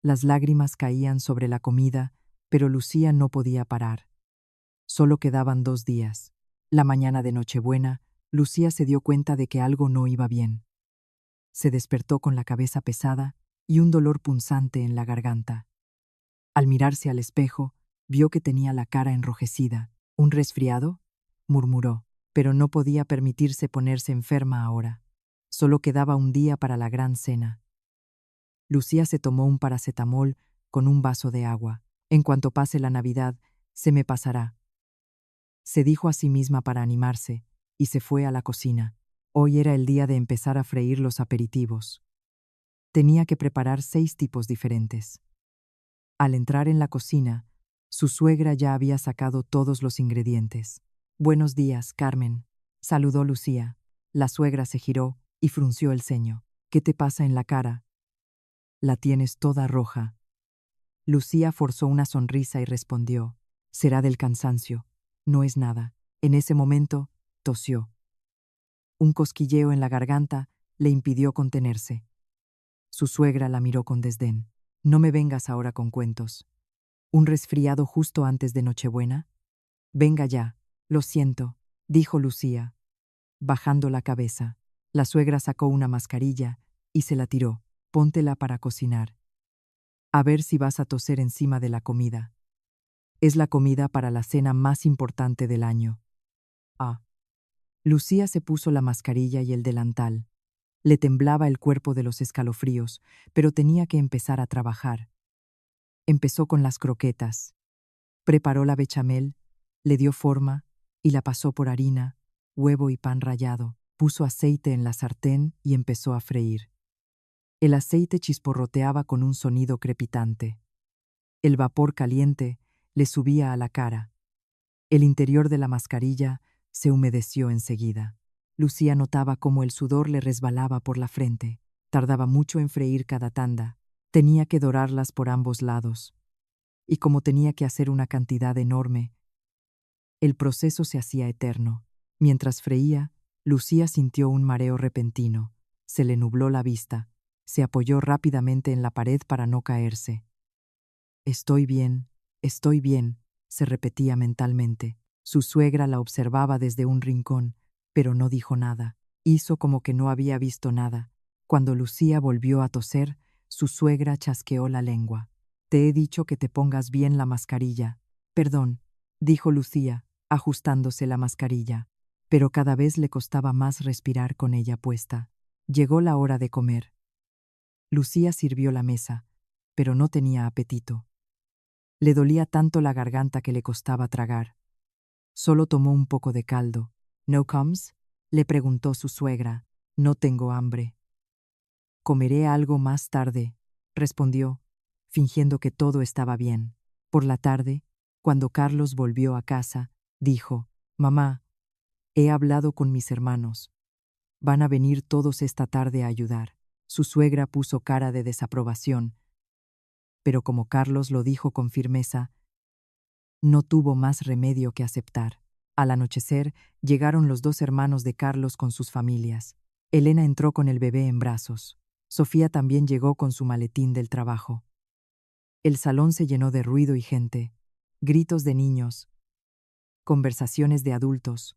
Las lágrimas caían sobre la comida, pero Lucía no podía parar. Solo quedaban 2 días. La mañana de Nochebuena, Lucía se dio cuenta de que algo no iba bien. Se despertó con la cabeza pesada y un dolor punzante en la garganta. Al mirarse al espejo, vio que tenía la cara enrojecida. ¿Un resfriado?, murmuró, pero no podía permitirse ponerse enferma ahora. Solo quedaba un día para la gran cena. Lucía se tomó un paracetamol con un vaso de agua. En cuanto pase la Navidad, se me pasará, se dijo a sí misma para animarse, y se fue a la cocina. Hoy era el día de empezar a freír los aperitivos. Tenía que preparar 6 tipos diferentes. Al entrar en la cocina, su suegra ya había sacado todos los ingredientes. Buenos días, Carmen, saludó Lucía. La suegra se giró y frunció el ceño. ¿Qué te pasa en la cara? La tienes toda roja. Lucía forzó una sonrisa y respondió: será del cansancio. No es nada. En ese momento, tosió. Un cosquilleo en la garganta le impidió contenerse. Su suegra la miró con desdén. No me vengas ahora con cuentos. ¿Un resfriado justo antes de Nochebuena? Venga ya. Lo siento, dijo Lucía, bajando la cabeza. La suegra sacó una mascarilla y se la tiró. Póntela para cocinar. A ver si vas a toser encima de la comida. Es la comida para la cena más importante del año. Ah. Lucía se puso la mascarilla y el delantal. Le temblaba el cuerpo de los escalofríos, pero tenía que empezar a trabajar. Empezó con las croquetas. Preparó la bechamel, le dio forma y la pasó por harina, huevo y pan rallado. Puso aceite en la sartén y empezó a freír. El aceite chisporroteaba con un sonido crepitante. El vapor caliente le subía a la cara. El interior de la mascarilla se humedeció enseguida. Lucía notaba cómo el sudor le resbalaba por la frente. Tardaba mucho en freír cada tanda. Tenía que dorarlas por ambos lados. Y como tenía que hacer una cantidad enorme, el proceso se hacía eterno. Mientras freía, Lucía sintió un mareo repentino. Se le nubló la vista. Se apoyó rápidamente en la pared para no caerse. Estoy bien, se repetía mentalmente. Su suegra la observaba desde un rincón, pero no dijo nada. Hizo como que no había visto nada. Cuando Lucía volvió a toser, su suegra chasqueó la lengua. Te he dicho que te pongas bien la mascarilla. Perdón, dijo Lucía, ajustándose la mascarilla, pero cada vez le costaba más respirar con ella puesta. Llegó la hora de comer. Lucía sirvió la mesa, pero no tenía apetito. Le dolía tanto la garganta que le costaba tragar. Solo tomó un poco de caldo. ¿No comes?, le preguntó su suegra. No tengo hambre. Comeré algo más tarde, respondió, fingiendo que todo estaba bien. Por la tarde, cuando Carlos volvió a casa, dijo: Mamá, he hablado con mis hermanos. Van a venir todos esta tarde a ayudar. Su suegra puso cara de desaprobación, pero como Carlos lo dijo con firmeza, no tuvo más remedio que aceptar. Al anochecer, llegaron los dos hermanos de Carlos con sus familias. Elena entró con el bebé en brazos. Sofía también llegó con su maletín del trabajo. El salón se llenó de ruido y gente, gritos de niños, conversaciones de adultos,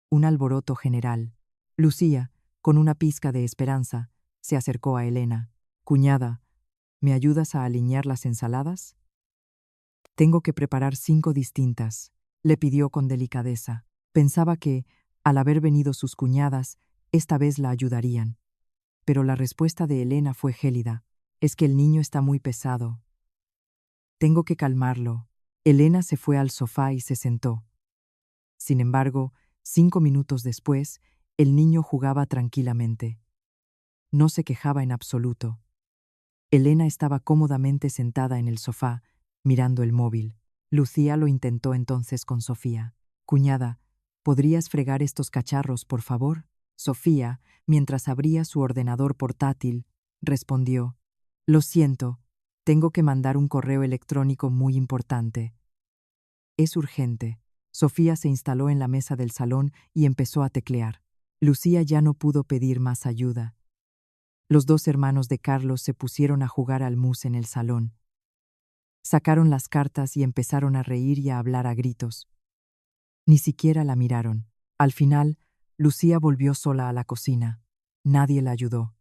un alboroto general. Lucía, con una pizca de esperanza, se acercó a Elena. Cuñada, ¿me ayudas a alinear las ensaladas? Tengo que preparar 5 distintas, le pidió con delicadeza. Pensaba que, al haber venido sus cuñadas, esta vez la ayudarían. Pero la respuesta de Elena fue gélida. Es que el niño está muy pesado. Tengo que calmarlo. Elena se fue al sofá y se sentó. Sin embargo, 5 minutos después, el niño jugaba tranquilamente. No se quejaba en absoluto. Elena estaba cómodamente sentada en el sofá, mirando el móvil. Lucía lo intentó entonces con Sofía. Cuñada, ¿podrías fregar estos cacharros, por favor? Sofía, mientras abría su ordenador portátil, respondió: Lo siento, tengo que mandar un correo electrónico muy importante. Es urgente. Sofía se instaló en la mesa del salón y empezó a teclear. Lucía ya no pudo pedir más ayuda. Los dos hermanos de Carlos se pusieron a jugar al mus en el salón. Sacaron las cartas y empezaron a reír y a hablar a gritos. Ni siquiera la miraron. Al final, Lucía volvió sola a la cocina. Nadie la ayudó.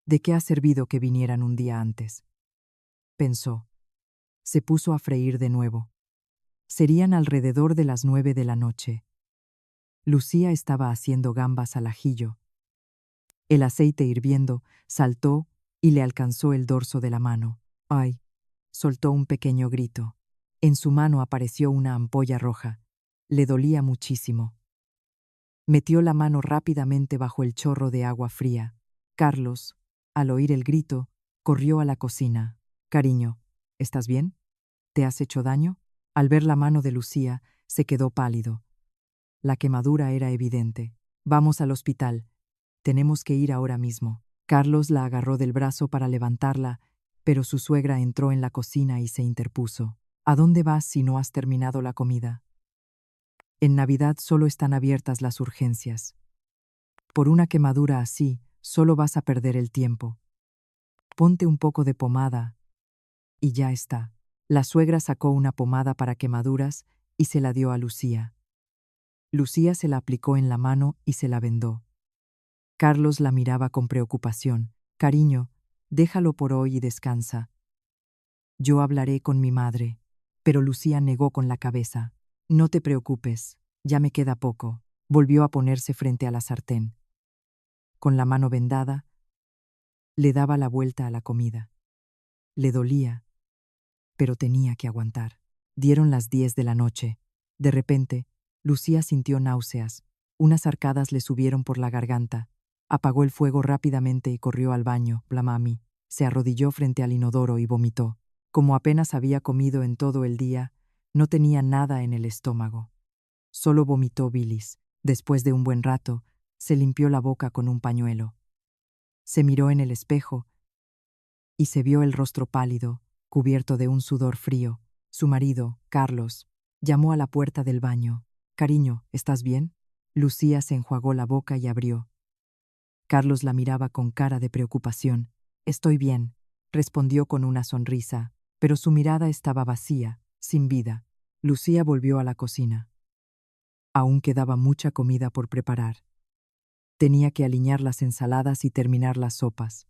¿De qué ha servido que vinieran un día antes?, pensó. Se puso a freír de nuevo. Serían alrededor de las 9 de la noche. Lucía estaba haciendo gambas al ajillo. El aceite hirviendo saltó y le alcanzó el dorso de la mano. ¡Ay! Soltó un pequeño grito. En su mano apareció una ampolla roja. Le dolía muchísimo. Metió la mano rápidamente bajo el chorro de agua fría. Carlos, al oír el grito, corrió a la cocina. Cariño, ¿estás bien? ¿Te has hecho daño? Al ver la mano de Lucía, se quedó pálido. La quemadura era evidente. Vamos al hospital. Tenemos que ir ahora mismo. Carlos la agarró del brazo para levantarla, pero su suegra entró en la cocina y se interpuso. ¿A dónde vas si no has terminado la comida? En Navidad solo están abiertas las urgencias. Por una quemadura así, solo vas a perder el tiempo. Ponte un poco de pomada y ya está. La suegra sacó una pomada para quemaduras y se la dio a Lucía. Lucía se la aplicó en la mano y se la vendó. Carlos la miraba con preocupación. Cariño, déjalo por hoy y descansa. Yo hablaré con mi madre. Pero Lucía negó con la cabeza. No te preocupes, ya me queda poco. Volvió a ponerse frente a la sartén. Con la mano vendada, le daba la vuelta a la comida. Le dolía, pero tenía que aguantar. Dieron las 10 de la noche. De repente, Lucía sintió náuseas. Unas arcadas le subieron por la garganta. Apagó el fuego rápidamente y corrió al baño. La mami se arrodilló frente al inodoro y vomitó. Como apenas había comido en todo el día, no tenía nada en el estómago. Solo vomitó bilis. Después de un buen rato, se limpió la boca con un pañuelo. Se miró en el espejo y se vio el rostro pálido, cubierto de un sudor frío. Su marido, Carlos, llamó a la puerta del baño. «Cariño, ¿estás bien?» Lucía se enjuagó la boca y abrió. Carlos la miraba con cara de preocupación. «Estoy bien», respondió con una sonrisa, pero su mirada estaba vacía, sin vida. Lucía volvió a la cocina. Aún quedaba mucha comida por preparar. Tenía que aliñar las ensaladas y terminar las sopas.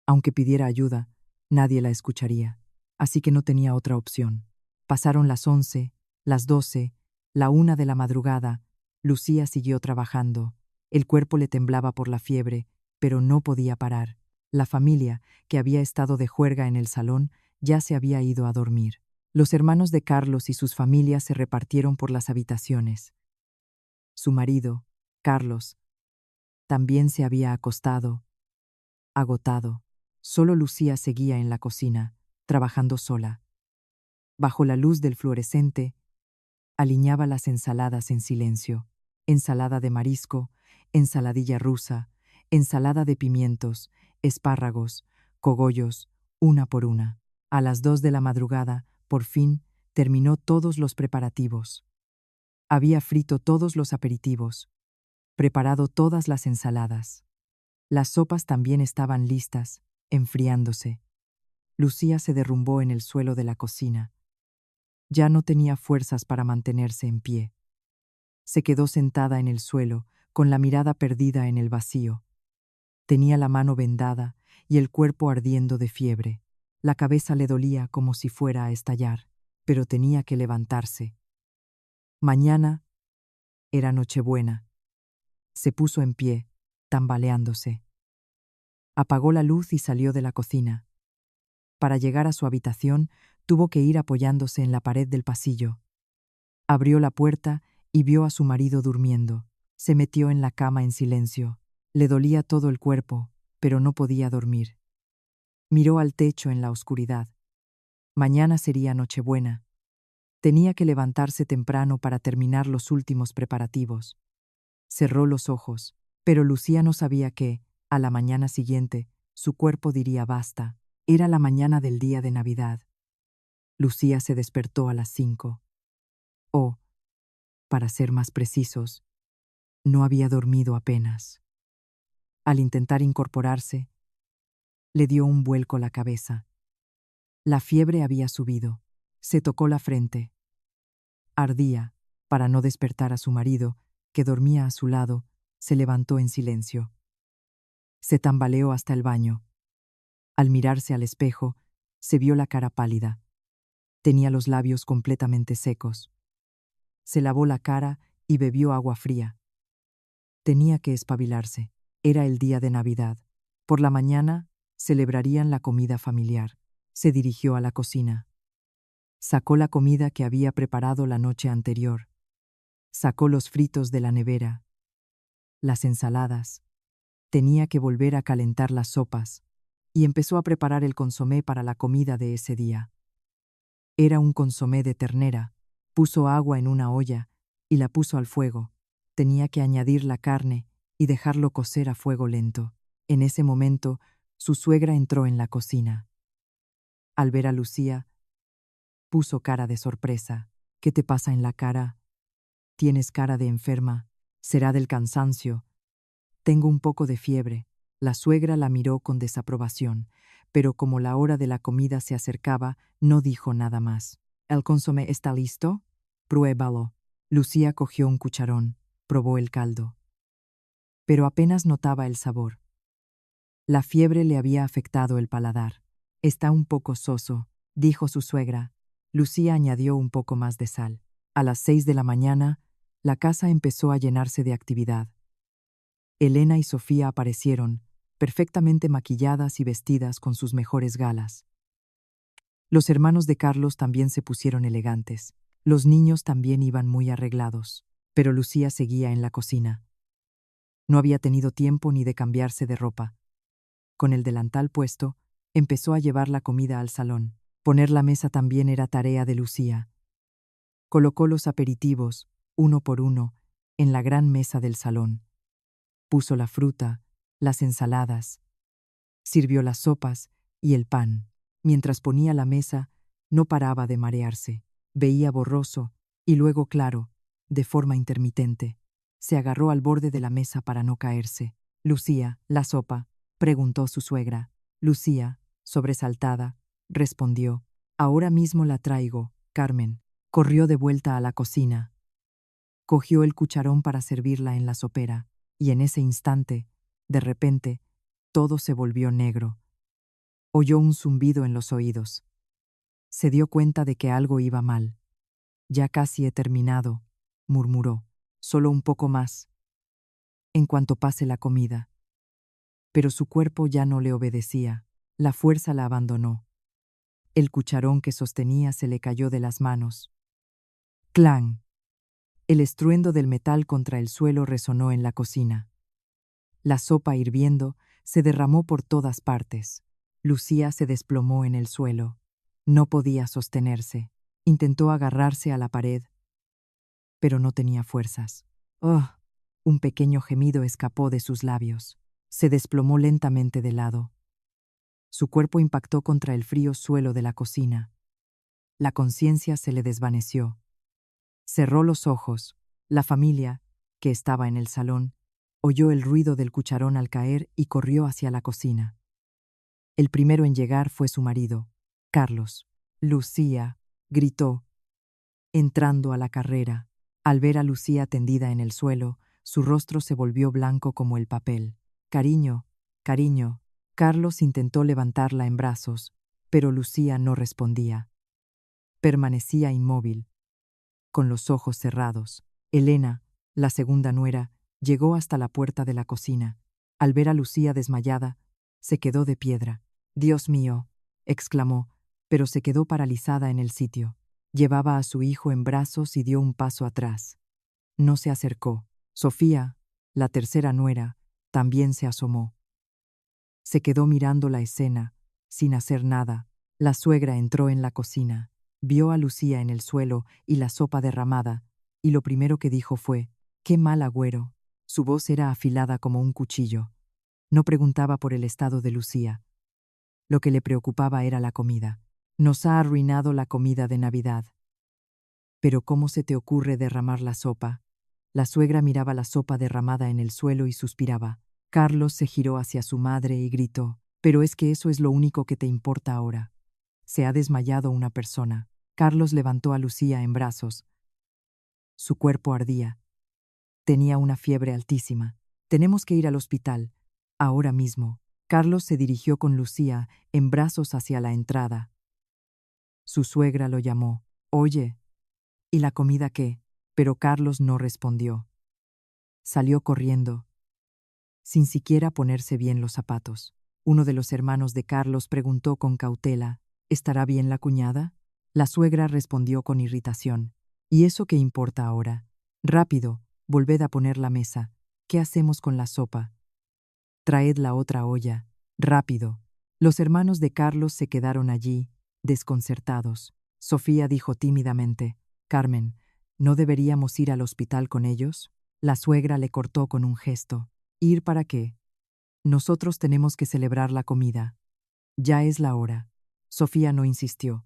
Aunque pidiera ayuda, nadie la escucharía, así que no tenía otra opción. Pasaron las 11, las 12, la 1 de la madrugada. Lucía siguió trabajando. El cuerpo le temblaba por la fiebre, pero no podía parar. La familia, que había estado de juerga en el salón, ya se había ido a dormir. Los hermanos de Carlos y sus familias se repartieron por las habitaciones. Su marido, Carlos, también se había acostado, agotado. Solo Lucía seguía en la cocina, trabajando sola. Bajo la luz del fluorescente, aliñaba las ensaladas en silencio. Ensalada de marisco, ensaladilla rusa, ensalada de pimientos, espárragos, cogollos, una por una. A las 2 de la madrugada, por fin, terminó todos los preparativos. Había frito todos los aperitivos, preparado todas las ensaladas. Las sopas también estaban listas, enfriándose. Lucía se derrumbó en el suelo de la cocina. Ya no tenía fuerzas para mantenerse en pie. Se quedó sentada en el suelo, con la mirada perdida en el vacío. Tenía la mano vendada y el cuerpo ardiendo de fiebre. La cabeza le dolía como si fuera a estallar, pero tenía que levantarse. Mañana era Nochebuena. Se puso en pie, tambaleándose. Apagó la luz y salió de la cocina. Para llegar a su habitación, tuvo que ir apoyándose en la pared del pasillo. Abrió la puerta y vio a su marido durmiendo. Se metió en la cama en silencio. Le dolía todo el cuerpo, pero no podía dormir. Miró al techo en la oscuridad. Mañana sería Nochebuena. Tenía que levantarse temprano para terminar los últimos preparativos. Cerró los ojos, pero Lucía no sabía que, a la mañana siguiente, su cuerpo diría basta. Era la mañana del día de Navidad. Lucía se despertó a las 5. O, para ser más precisos, no había dormido apenas. Al intentar incorporarse, le dio un vuelco la cabeza. La fiebre había subido. Se tocó la frente. Ardía. Para no despertar a su marido, que dormía a su lado, se levantó en silencio. Se tambaleó hasta el baño. Al mirarse al espejo, se vio la cara pálida. Tenía los labios completamente secos. Se lavó la cara y bebió agua fría. Tenía que espabilarse. Era el día de Navidad. Por la mañana, celebrarían la comida familiar. Se dirigió a la cocina. Sacó la comida que había preparado la noche anterior. Sacó los fritos de la nevera. Las ensaladas. Tenía que volver a calentar las sopas. Y empezó a preparar el consomé para la comida de ese día. Era un consomé de ternera. Puso agua en una olla y la puso al fuego. Tenía que añadir la carne y dejarlo cocer a fuego lento. En ese momento, su suegra entró en la cocina. Al ver a Lucía, puso cara de sorpresa. ¿Qué te pasa en la cara? Tienes cara de enferma. Será del cansancio. Tengo un poco de fiebre. La suegra la miró con desaprobación, pero como la hora de la comida se acercaba, no dijo nada más. ¿El consomé está listo? Pruébalo. Lucía cogió un cucharón, probó el caldo. Pero apenas notaba el sabor. La fiebre le había afectado el paladar. Está un poco soso, dijo su suegra. Lucía añadió un poco más de sal. A las 6 de la mañana, la casa empezó a llenarse de actividad. Elena y Sofía aparecieron, perfectamente maquilladas y vestidas con sus mejores galas. Los hermanos de Carlos también se pusieron elegantes. Los niños también iban muy arreglados, pero Lucía seguía en la cocina. No había tenido tiempo ni de cambiarse de ropa. Con el delantal puesto, empezó a llevar la comida al salón. Poner la mesa también era tarea de Lucía. Colocó los aperitivos, uno por uno, en la gran mesa del salón. Puso la fruta, las ensaladas, sirvió las sopas y el pan. Mientras ponía la mesa, no paraba de marearse. Veía borroso y luego claro, de forma intermitente. Se agarró al borde de la mesa para no caerse. «Lucía, la sopa», preguntó su suegra. Lucía, sobresaltada, respondió: «Ahora mismo la traigo, Carmen». Corrió de vuelta a la cocina. Cogió el cucharón para servirla en la sopera, y en ese instante, de repente, todo se volvió negro. Oyó un zumbido en los oídos. Se dio cuenta de que algo iba mal. «Ya casi he terminado», murmuró. «Solo un poco más, en cuanto pase la comida». Pero su cuerpo ya no le obedecía. La fuerza la abandonó. El cucharón que sostenía se le cayó de las manos. ¡Clang! El estruendo del metal contra el suelo resonó en la cocina. La sopa hirviendo se derramó por todas partes. Lucía se desplomó en el suelo. No podía sostenerse. Intentó agarrarse a la pared, pero no tenía fuerzas. ¡Oh! Un pequeño gemido escapó de sus labios. Se desplomó lentamente de lado. Su cuerpo impactó contra el frío suelo de la cocina. La conciencia se le desvaneció. Cerró los ojos. La familia, que estaba en el salón, oyó el ruido del cucharón al caer y corrió hacia la cocina. El primero en llegar fue su marido, Carlos. «Lucía», gritó, entrando a la carrera. Al ver a Lucía tendida en el suelo, su rostro se volvió blanco como el papel. «Cariño, cariño». Carlos intentó levantarla en brazos, pero Lucía no respondía. Permanecía inmóvil, con los ojos cerrados. Elena, la segunda nuera, llegó hasta la puerta de la cocina. Al ver a Lucía desmayada, se quedó de piedra. «Dios mío», exclamó, pero se quedó paralizada en el sitio. Llevaba a su hijo en brazos y dio un paso atrás. No se acercó. Sofía, la tercera nuera, también se asomó. Se quedó mirando la escena, sin hacer nada. La suegra entró en la cocina, vio a Lucía en el suelo y la sopa derramada, y lo primero que dijo fue: «¡Qué mal agüero!». Su voz era afilada como un cuchillo. No preguntaba por el estado de Lucía. Lo que le preocupaba era la comida. «Nos ha arruinado la comida de Navidad». «¿Pero cómo se te ocurre derramar la sopa?». La suegra miraba la sopa derramada en el suelo y suspiraba. Carlos se giró hacia su madre y gritó: «Pero es que eso es lo único que te importa ahora. Se ha desmayado una persona». Carlos levantó a Lucía en brazos. Su cuerpo ardía. Tenía una fiebre altísima. «Tenemos que ir al hospital, ahora mismo». Carlos se dirigió con Lucía en brazos hacia la entrada. Su suegra lo llamó. «Oye, ¿y la comida qué?». Pero Carlos no respondió. Salió corriendo, sin siquiera ponerse bien los zapatos. Uno de los hermanos de Carlos preguntó con cautela: «¿Estará bien la cuñada?». La suegra respondió con irritación: «¿Y eso qué importa ahora? Rápido, volved a poner la mesa. ¿Qué hacemos con la sopa? Traed la otra olla, rápido». Los hermanos de Carlos se quedaron allí, desconcertados. Sofía dijo tímidamente: «Carmen, ¿No deberíamos ir al hospital con ellos? La suegra le cortó con un gesto. ¿Ir para qué? Nosotros tenemos que celebrar la comida. Ya es la hora. Sofía no insistió.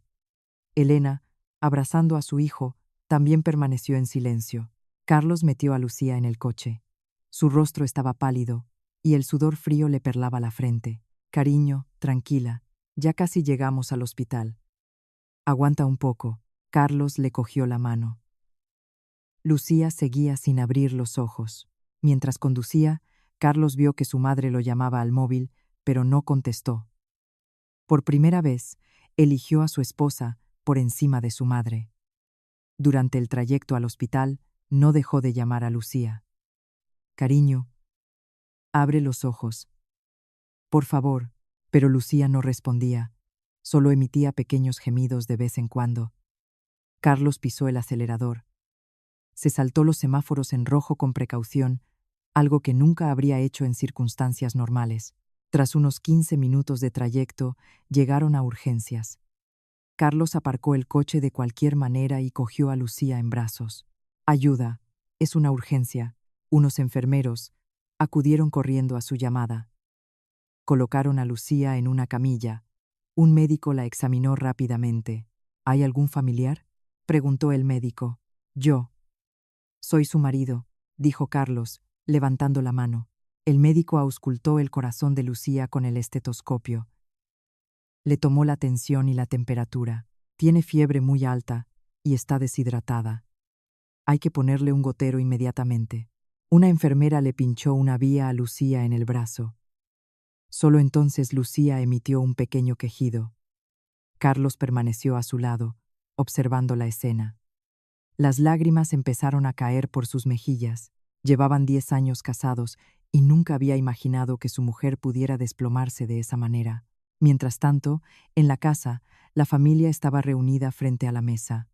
Elena, abrazando a su hijo, también permaneció en silencio. Carlos metió a Lucía en el coche. Su rostro estaba pálido, y el sudor frío le perlaba la frente. Cariño, tranquila, ya casi llegamos al hospital. Aguanta un poco. Carlos le cogió la mano. Lucía seguía sin abrir los ojos. Mientras conducía, Carlos vio que su madre lo llamaba al móvil, pero no contestó. Por primera vez, eligió a su esposa por encima de su madre. Durante el trayecto al hospital, no dejó de llamar a Lucía. Cariño, abre los ojos. Por favor, pero Lucía no respondía, solo emitía pequeños gemidos de vez en cuando. Carlos pisó el acelerador. Se saltó los semáforos en rojo con precaución, algo que nunca habría hecho en circunstancias normales. Tras unos 15 minutos de trayecto, llegaron a urgencias. Carlos aparcó el coche de cualquier manera y cogió a Lucía en brazos. Ayuda, es una urgencia. Unos enfermeros acudieron corriendo a su llamada. Colocaron a Lucía en una camilla. Un médico la examinó rápidamente. ¿Hay algún familiar?, preguntó el médico. Yo. Soy su marido, dijo Carlos, levantando la mano. El médico auscultó el corazón de Lucía con el estetoscopio. Le tomó la tensión y la temperatura. Tiene fiebre muy alta y está deshidratada. Hay que ponerle un gotero inmediatamente. Una enfermera le pinchó una vía a Lucía en el brazo. Solo entonces Lucía emitió un pequeño quejido. Carlos permaneció a su lado, observando la escena. Las lágrimas empezaron a caer por sus mejillas. Llevaban 10 años casados y nunca había imaginado que su mujer pudiera desplomarse de esa manera. Mientras tanto, en la casa, la familia estaba reunida frente a la mesa.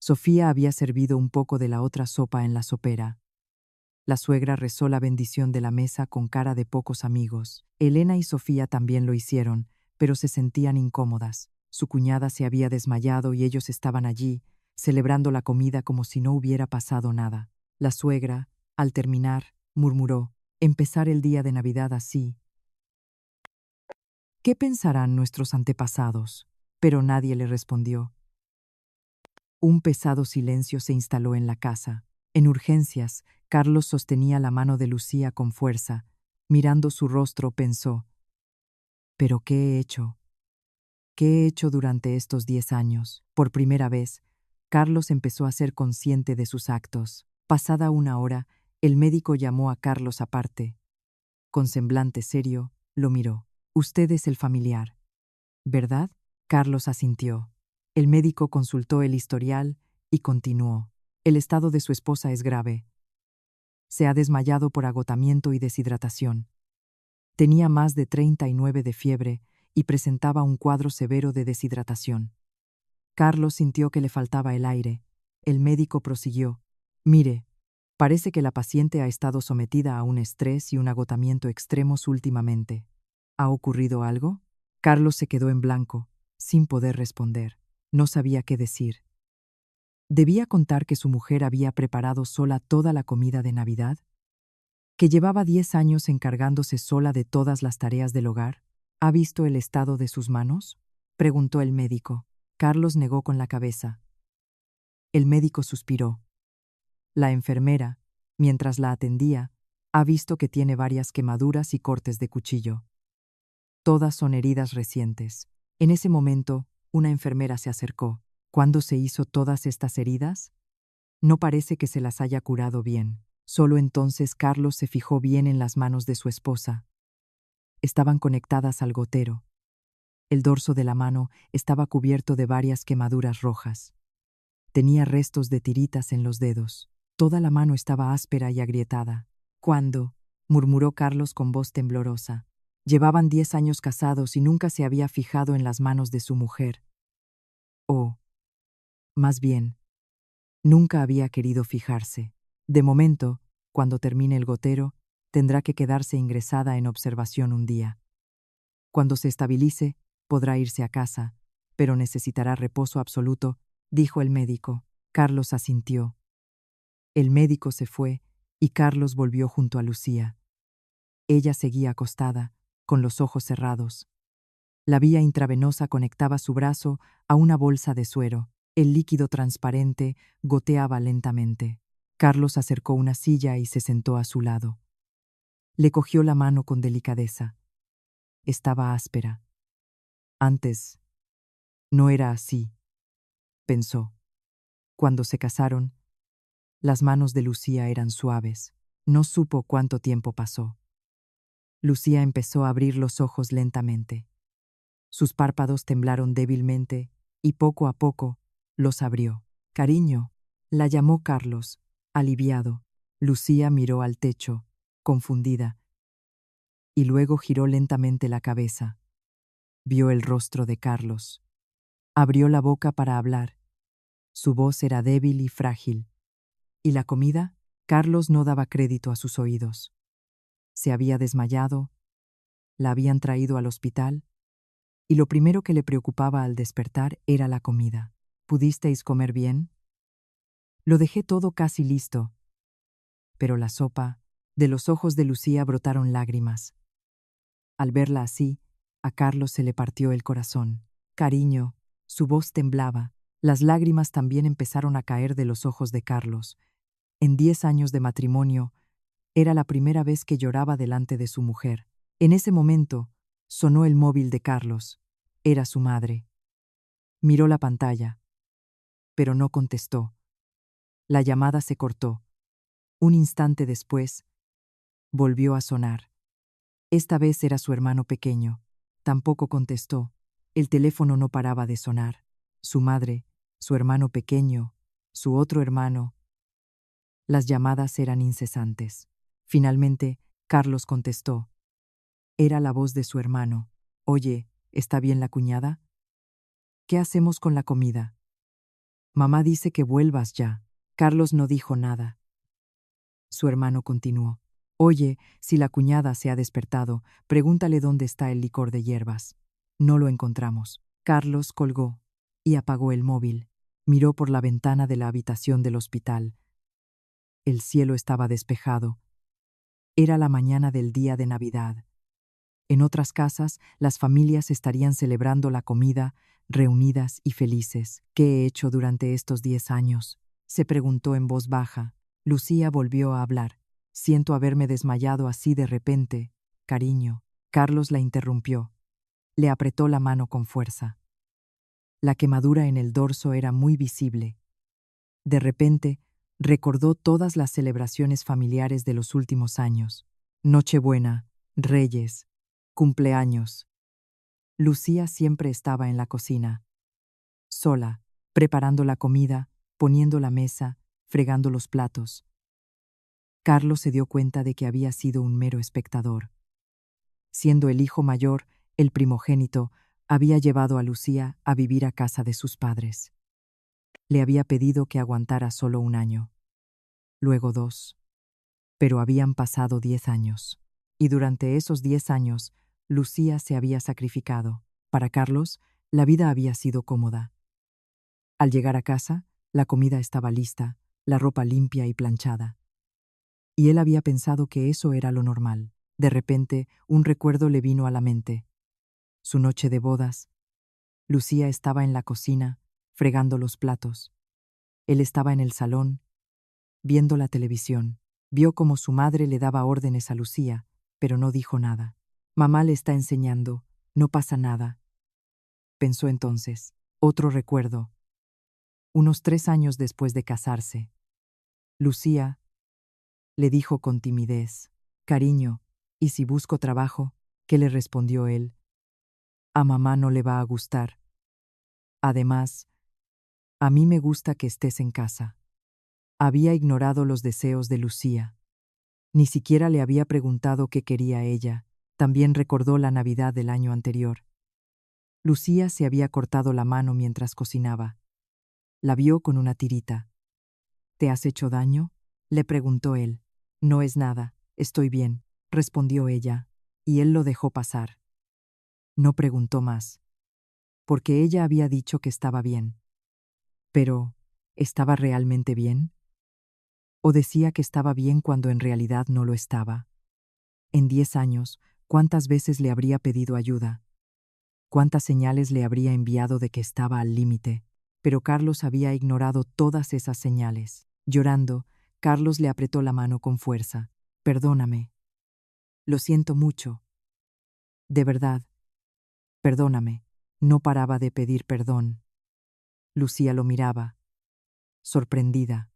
Sofía había servido un poco de la otra sopa en la sopera. La suegra rezó la bendición de la mesa con cara de pocos amigos. Elena y Sofía también lo hicieron, pero se sentían incómodas. Su cuñada se había desmayado y ellos estaban allí, celebrando la comida como si no hubiera pasado nada. La suegra, al terminar, murmuró: «Empezar el día de Navidad así. ¿Qué pensarán nuestros antepasados?». Pero nadie le respondió. Un pesado silencio se instaló en la casa. En urgencias, Carlos sostenía la mano de Lucía con fuerza. Mirando su rostro, pensó: ¿pero qué he hecho? ¿Qué he hecho durante estos 10 años? Por primera vez, Carlos empezó a ser consciente de sus actos. Pasada una hora, el médico llamó a Carlos aparte. Con semblante serio, lo miró. «Usted es el familiar, ¿verdad?». Carlos asintió. El médico consultó el historial y continuó. «El estado de su esposa es grave. Se ha desmayado por agotamiento y deshidratación. Tenía más de 39 de fiebre y presentaba un cuadro severo de deshidratación». Carlos sintió que le faltaba el aire. El médico prosiguió: «Mire, parece que la paciente ha estado sometida a un estrés y un agotamiento extremos últimamente. ¿Ha ocurrido algo?». Carlos se quedó en blanco, sin poder responder. No sabía qué decir. ¿Debía contar que su mujer había preparado sola toda la comida de Navidad? ¿Que llevaba 10 años encargándose sola de todas las tareas del hogar? ¿Ha visto el estado de sus manos?, preguntó el médico. Carlos negó con la cabeza. El médico suspiró. La enfermera, mientras la atendía, ha visto que tiene varias quemaduras y cortes de cuchillo. Todas son heridas recientes. En ese momento, una enfermera se acercó. ¿Cuándo se hizo todas estas heridas? No parece que se las haya curado bien. Solo entonces Carlos se fijó bien en las manos de su esposa. Estaban conectadas al gotero. El dorso de la mano estaba cubierto de varias quemaduras rojas. Tenía restos de tiritas en los dedos. Toda la mano estaba áspera y agrietada. «¿Cuándo?», murmuró Carlos con voz temblorosa. Llevaban 10 años casados y nunca se había fijado en las manos de su mujer. O, más bien, nunca había querido fijarse. De momento, cuando termine el gotero, tendrá que quedarse ingresada en observación un día. Cuando se estabilice, podrá irse a casa, pero necesitará reposo absoluto, dijo el médico. Carlos asintió. El médico se fue y Carlos volvió junto a Lucía. Ella seguía acostada, con los ojos cerrados. La vía intravenosa conectaba su brazo a una bolsa de suero. El líquido transparente goteaba lentamente. Carlos acercó una silla y se sentó a su lado. Le cogió la mano con delicadeza. Estaba áspera. Antes no era así, pensó. Cuando se casaron, las manos de Lucía eran suaves. No supo cuánto tiempo pasó. Lucía empezó a abrir los ojos lentamente. Sus párpados temblaron débilmente y poco a poco los abrió. Cariño, la llamó Carlos, aliviado. Lucía miró al techo, confundida, y luego giró lentamente la cabeza. Vio el rostro de Carlos. Abrió la boca para hablar. Su voz era débil y frágil. ¿Y la comida? Carlos no daba crédito a sus oídos. Se había desmayado, la habían traído al hospital, y lo primero que le preocupaba al despertar era la comida. ¿Pudisteis comer bien? Lo dejé todo casi listo. Pero la sopa, de los ojos de Lucía brotaron lágrimas. Al verla así, a Carlos se le partió el corazón. Cariño, su voz temblaba. Las lágrimas también empezaron a caer de los ojos de Carlos. En 10 años de matrimonio, era la primera vez que lloraba delante de su mujer. En ese momento, sonó el móvil de Carlos. Era su madre. Miró la pantalla, pero no contestó. La llamada se cortó. Un instante después, volvió a sonar. Esta vez era su hermano pequeño. Tampoco contestó. El teléfono no paraba de sonar. Su madre, su hermano pequeño, su otro hermano. Las llamadas eran incesantes. Finalmente, Carlos contestó. Era la voz de su hermano. Oye, ¿está bien la cuñada? ¿Qué hacemos con la comida? Mamá dice que vuelvas ya. Carlos no dijo nada. Su hermano continuó. Oye, si la cuñada se ha despertado, pregúntale dónde está el licor de hierbas. No lo encontramos. Carlos colgó y apagó el móvil. Miró por la ventana de la habitación del hospital. El cielo estaba despejado. Era la mañana del día de Navidad. En otras casas, las familias estarían celebrando la comida, reunidas y felices. ¿Qué he hecho durante estos 10 años? Se preguntó en voz baja. Lucía volvió a hablar. Siento haberme desmayado así de repente, cariño. Carlos la interrumpió. Le apretó la mano con fuerza. La quemadura en el dorso era muy visible. De repente, recordó todas las celebraciones familiares de los últimos años. Nochebuena, Reyes, cumpleaños. Lucía siempre estaba en la cocina, sola, preparando la comida, poniendo la mesa, fregando los platos. Carlos se dio cuenta de que había sido un mero espectador. Siendo el hijo mayor, el primogénito, había llevado a Lucía a vivir a casa de sus padres. Le había pedido que aguantara solo 1 año, luego 2. Pero habían pasado 10 años. Y durante esos 10 años, Lucía se había sacrificado. Para Carlos, la vida había sido cómoda. Al llegar a casa, la comida estaba lista, la ropa limpia y planchada. Y él había pensado que eso era lo normal. De repente, un recuerdo le vino a la mente. Su noche de bodas. Lucía estaba en la cocina, fregando los platos. Él estaba en el salón, viendo la televisión. Vio cómo su madre le daba órdenes a Lucía, pero no dijo nada. Mamá le está enseñando, no pasa nada. Pensó entonces. Otro recuerdo. Unos 3 años después de casarse. Lucía le dijo con timidez. Cariño, ¿y si busco trabajo? ¿Qué le respondió él? A mamá no le va a gustar. Además, a mí me gusta que estés en casa. Había ignorado los deseos de Lucía. Ni siquiera le había preguntado qué quería ella. También recordó la Navidad del año anterior. Lucía se había cortado la mano mientras cocinaba. La vio con una tirita. ¿Te has hecho daño?, le preguntó él. No es nada, estoy bien, respondió ella, y él lo dejó pasar. No preguntó más, porque ella había dicho que estaba bien. Pero, ¿Estaba realmente bien? ¿O decía que estaba bien cuando en realidad no lo estaba? En 10 años, ¿cuántas veces le habría pedido ayuda? ¿Cuántas señales le habría enviado de que estaba al límite? Pero Carlos había ignorado todas esas señales. Llorando, Carlos le apretó la mano con fuerza. Perdóname. Lo siento mucho. De verdad. Perdóname. No paraba de pedir perdón. Lucía lo miraba, sorprendida.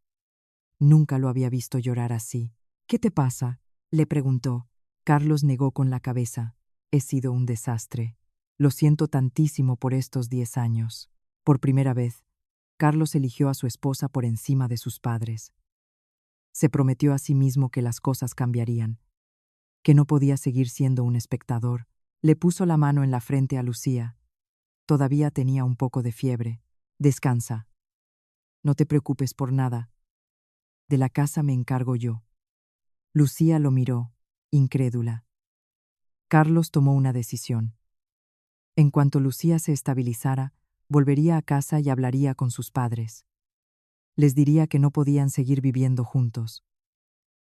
Nunca lo había visto llorar así. ¿Qué te pasa?, le preguntó. Carlos negó con la cabeza. He sido un desastre. Lo siento tantísimo por estos 10 años. Por primera vez, Carlos eligió a su esposa por encima de sus padres. Se prometió a sí mismo que las cosas cambiarían, que no podía seguir siendo un espectador. Le puso la mano en la frente a Lucía. Todavía tenía un poco de fiebre. Descansa. No te preocupes por nada. De la casa me encargo yo. Lucía lo miró, incrédula. Carlos tomó una decisión. En cuanto Lucía se estabilizara, volvería a casa y hablaría con sus padres. Les diría que no podían seguir viviendo juntos,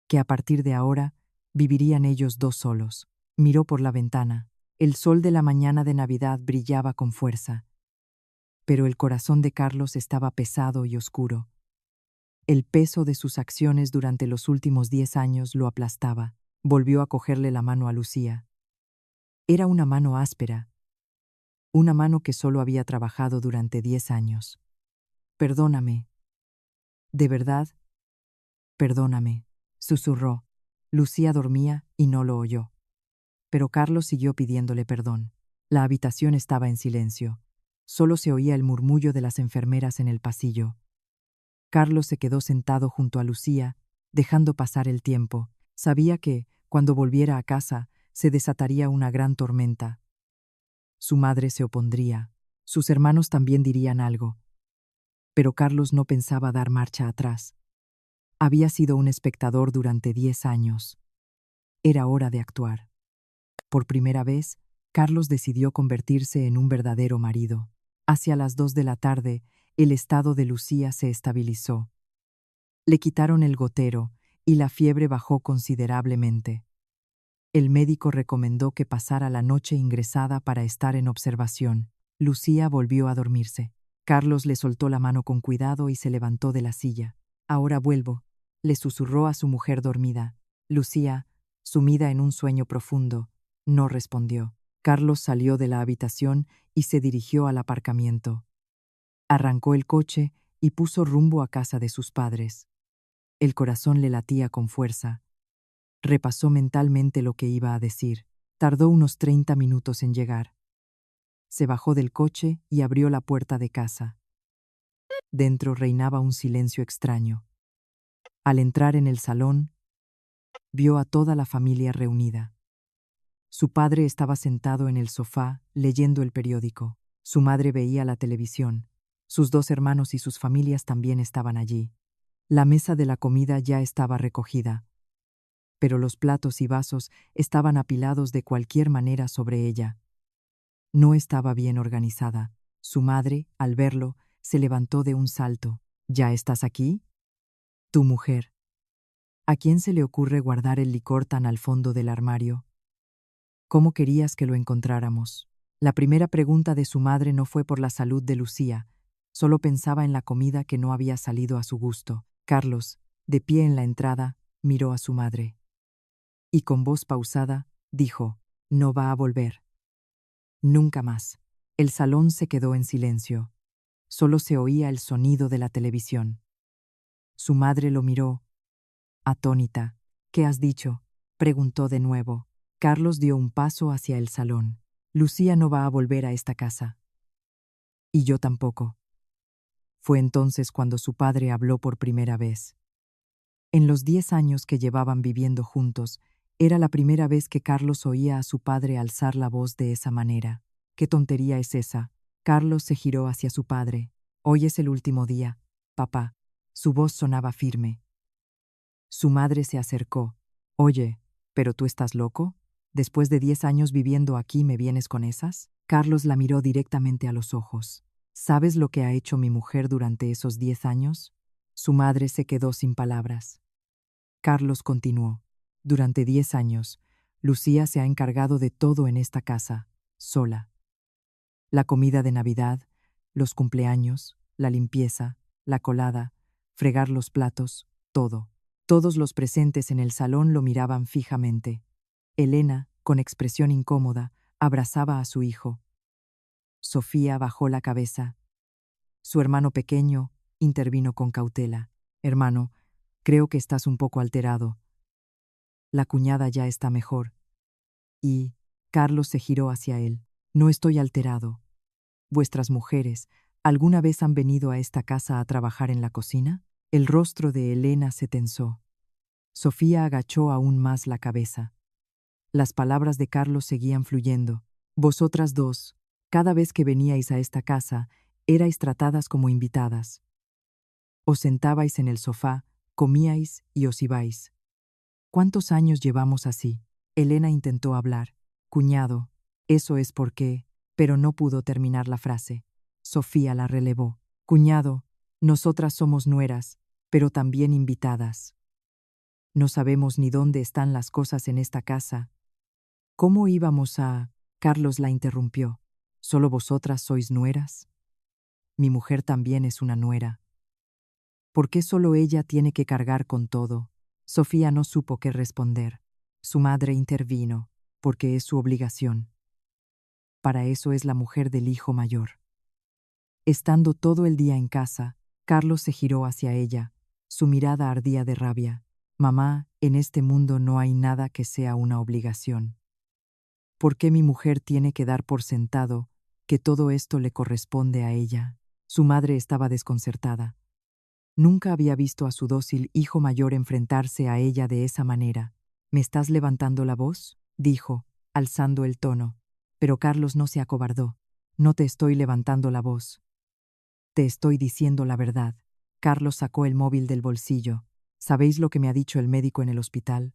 que a partir de ahora vivirían ellos dos solos. Miró por la ventana. El sol de la mañana de Navidad brillaba con fuerza. Pero el corazón de Carlos estaba pesado y oscuro. El peso de sus acciones durante los últimos 10 años lo aplastaba. Volvió a cogerle la mano a Lucía. Era una mano áspera, una mano que solo había trabajado durante 10 años. Perdóname. De verdad, perdóname, susurró. Lucía dormía y no lo oyó. Pero Carlos siguió pidiéndole perdón. La habitación estaba en silencio. Solo se oía el murmullo de las enfermeras en el pasillo. Carlos se quedó sentado junto a Lucía, dejando pasar el tiempo. Sabía que, cuando volviera a casa, se desataría una gran tormenta. Su madre se opondría. Sus hermanos también dirían algo. Pero Carlos no pensaba dar marcha atrás. Había sido un espectador durante 10 años. Era hora de actuar. Por primera vez, Carlos decidió convertirse en un verdadero marido. Hacia las 2 de la tarde, el estado de Lucía se estabilizó. Le quitaron el gotero y la fiebre bajó considerablemente. El médico recomendó que pasara la noche ingresada para estar en observación. Lucía volvió a dormirse. Carlos le soltó la mano con cuidado y se levantó de la silla. Ahora vuelvo, le susurró a su mujer dormida. Lucía, sumida en un sueño profundo, no respondió. Carlos salió de la habitación y se dirigió al aparcamiento. Arrancó el coche y puso rumbo a casa de sus padres. El corazón le latía con fuerza. Repasó mentalmente lo que iba a decir. Tardó unos 30 minutos en llegar. Se bajó del coche y abrió la puerta de casa. Dentro reinaba un silencio extraño. Al entrar en el salón, vio a toda la familia reunida. Su padre estaba sentado en el sofá, leyendo el periódico. Su madre veía la televisión. Sus 2 hermanos y sus familias también estaban allí. La mesa de la comida ya estaba recogida, pero los platos y vasos estaban apilados de cualquier manera sobre ella. No estaba bien organizada. Su madre, al verlo, se levantó de un salto. ¿Ya estás aquí? Tu mujer. ¿A quién se le ocurre guardar el licor tan al fondo del armario? ¿Cómo querías que lo encontráramos? La primera pregunta de su madre no fue por la salud de Lucía, solo pensaba en la comida que no había salido a su gusto. Carlos, de pie en la entrada, miró a su madre. Y con voz pausada, dijo, no va a volver. Nunca más. El salón se quedó en silencio. Solo se oía el sonido de la televisión. Su madre lo miró, atónita. ¿Qué has dicho?, preguntó de nuevo. Carlos dio un paso hacia el salón. Lucía no va a volver a esta casa. Y yo tampoco. Fue entonces cuando su padre habló por primera vez. En los 10 años que llevaban viviendo juntos, era la primera vez que Carlos oía a su padre alzar la voz de esa manera. ¿Qué tontería es esa? Carlos se giró hacia su padre. Hoy es el último día, papá. Su voz sonaba firme. Su madre se acercó. Oye, ¿pero tú estás loco? ¿Después de 10 años viviendo aquí me vienes con esas? Carlos la miró directamente a los ojos. ¿Sabes lo que ha hecho mi mujer durante esos 10 años? Su madre se quedó sin palabras. Carlos continuó. Durante 10 años, Lucía se ha encargado de todo en esta casa, sola. La comida de Navidad, los cumpleaños, la limpieza, la colada, fregar los platos, todo. Todos los presentes en el salón lo miraban fijamente. Elena, con expresión incómoda, abrazaba a su hijo. Sofía bajó la cabeza. Su hermano pequeño intervino con cautela. Hermano, creo que estás un poco alterado. La cuñada ya está mejor. Y Carlos se giró hacia él. No estoy alterado. ¿Vuestras mujeres alguna vez han venido a esta casa a trabajar en la cocina? El rostro de Elena se tensó. Sofía agachó aún más la cabeza. Las palabras de Carlos seguían fluyendo. Vosotras dos, cada vez que veníais a esta casa, erais tratadas como invitadas. Os sentabais en el sofá, comíais y os ibais. ¿Cuántos años llevamos así? Elena intentó hablar. Cuñado, eso es porque, pero no pudo terminar la frase. Sofía la relevó. Cuñado, nosotras somos nueras, pero también invitadas. No sabemos ni dónde están las cosas en esta casa. ¿Cómo íbamos a...? Carlos la interrumpió. ¿Solo vosotras sois nueras? Mi mujer también es una nuera. ¿Por qué solo ella tiene que cargar con todo? Sofía no supo qué responder. Su madre intervino, porque es su obligación. Para eso es la mujer del hijo mayor. Estando todo el día en casa, Carlos se giró hacia ella. Su mirada ardía de rabia. Mamá, en este mundo no hay nada que sea una obligación. ¿Por qué mi mujer tiene que dar por sentado que todo esto le corresponde a ella? Su madre estaba desconcertada. Nunca había visto a su dócil hijo mayor enfrentarse a ella de esa manera. ¿Me estás levantando la voz?, dijo, alzando el tono. Pero Carlos no se acobardó. No te estoy levantando la voz. Te estoy diciendo la verdad. Carlos sacó el móvil del bolsillo. ¿Sabéis lo que me ha dicho el médico en el hospital?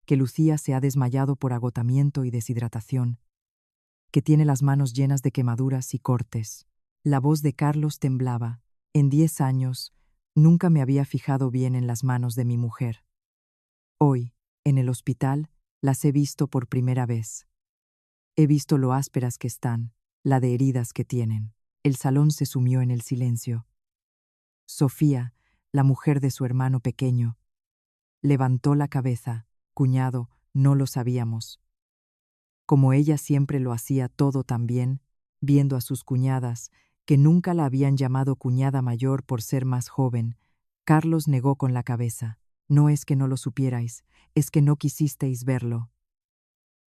Que Lucía se ha desmayado por agotamiento y deshidratación, que tiene las manos llenas de quemaduras y cortes. La voz de Carlos temblaba. En 10 años, nunca me había fijado bien en las manos de mi mujer. Hoy, en el hospital, las he visto por primera vez. He visto lo ásperas que están, la de heridas que tienen. El salón se sumió en el silencio. Sofía, la mujer de su hermano pequeño, levantó la cabeza. Cuñado, no lo sabíamos. Como ella siempre lo hacía todo tan bien, viendo a sus cuñadas, que nunca la habían llamado cuñada mayor por ser más joven, Carlos negó con la cabeza. No es que no lo supierais, es que no quisisteis verlo.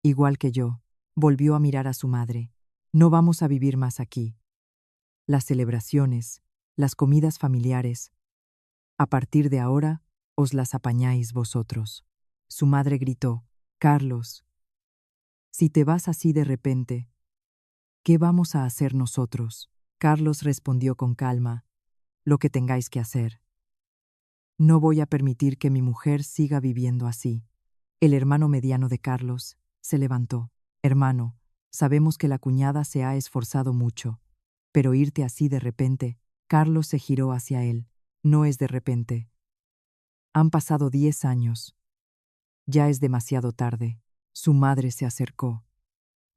Igual que yo, volvió a mirar a su madre. No vamos a vivir más aquí. Las celebraciones, las comidas familiares, a partir de ahora, os las apañáis vosotros. Su madre gritó, Carlos, si te vas así de repente, ¿qué vamos a hacer nosotros? Carlos respondió con calma, lo que tengáis que hacer. No voy a permitir que mi mujer siga viviendo así. El hermano mediano de Carlos se levantó. Hermano, sabemos que la cuñada se ha esforzado mucho, pero irte así de repente. Carlos se giró hacia él. No es de repente. Han pasado 10 años. Ya es demasiado tarde. Su madre se acercó.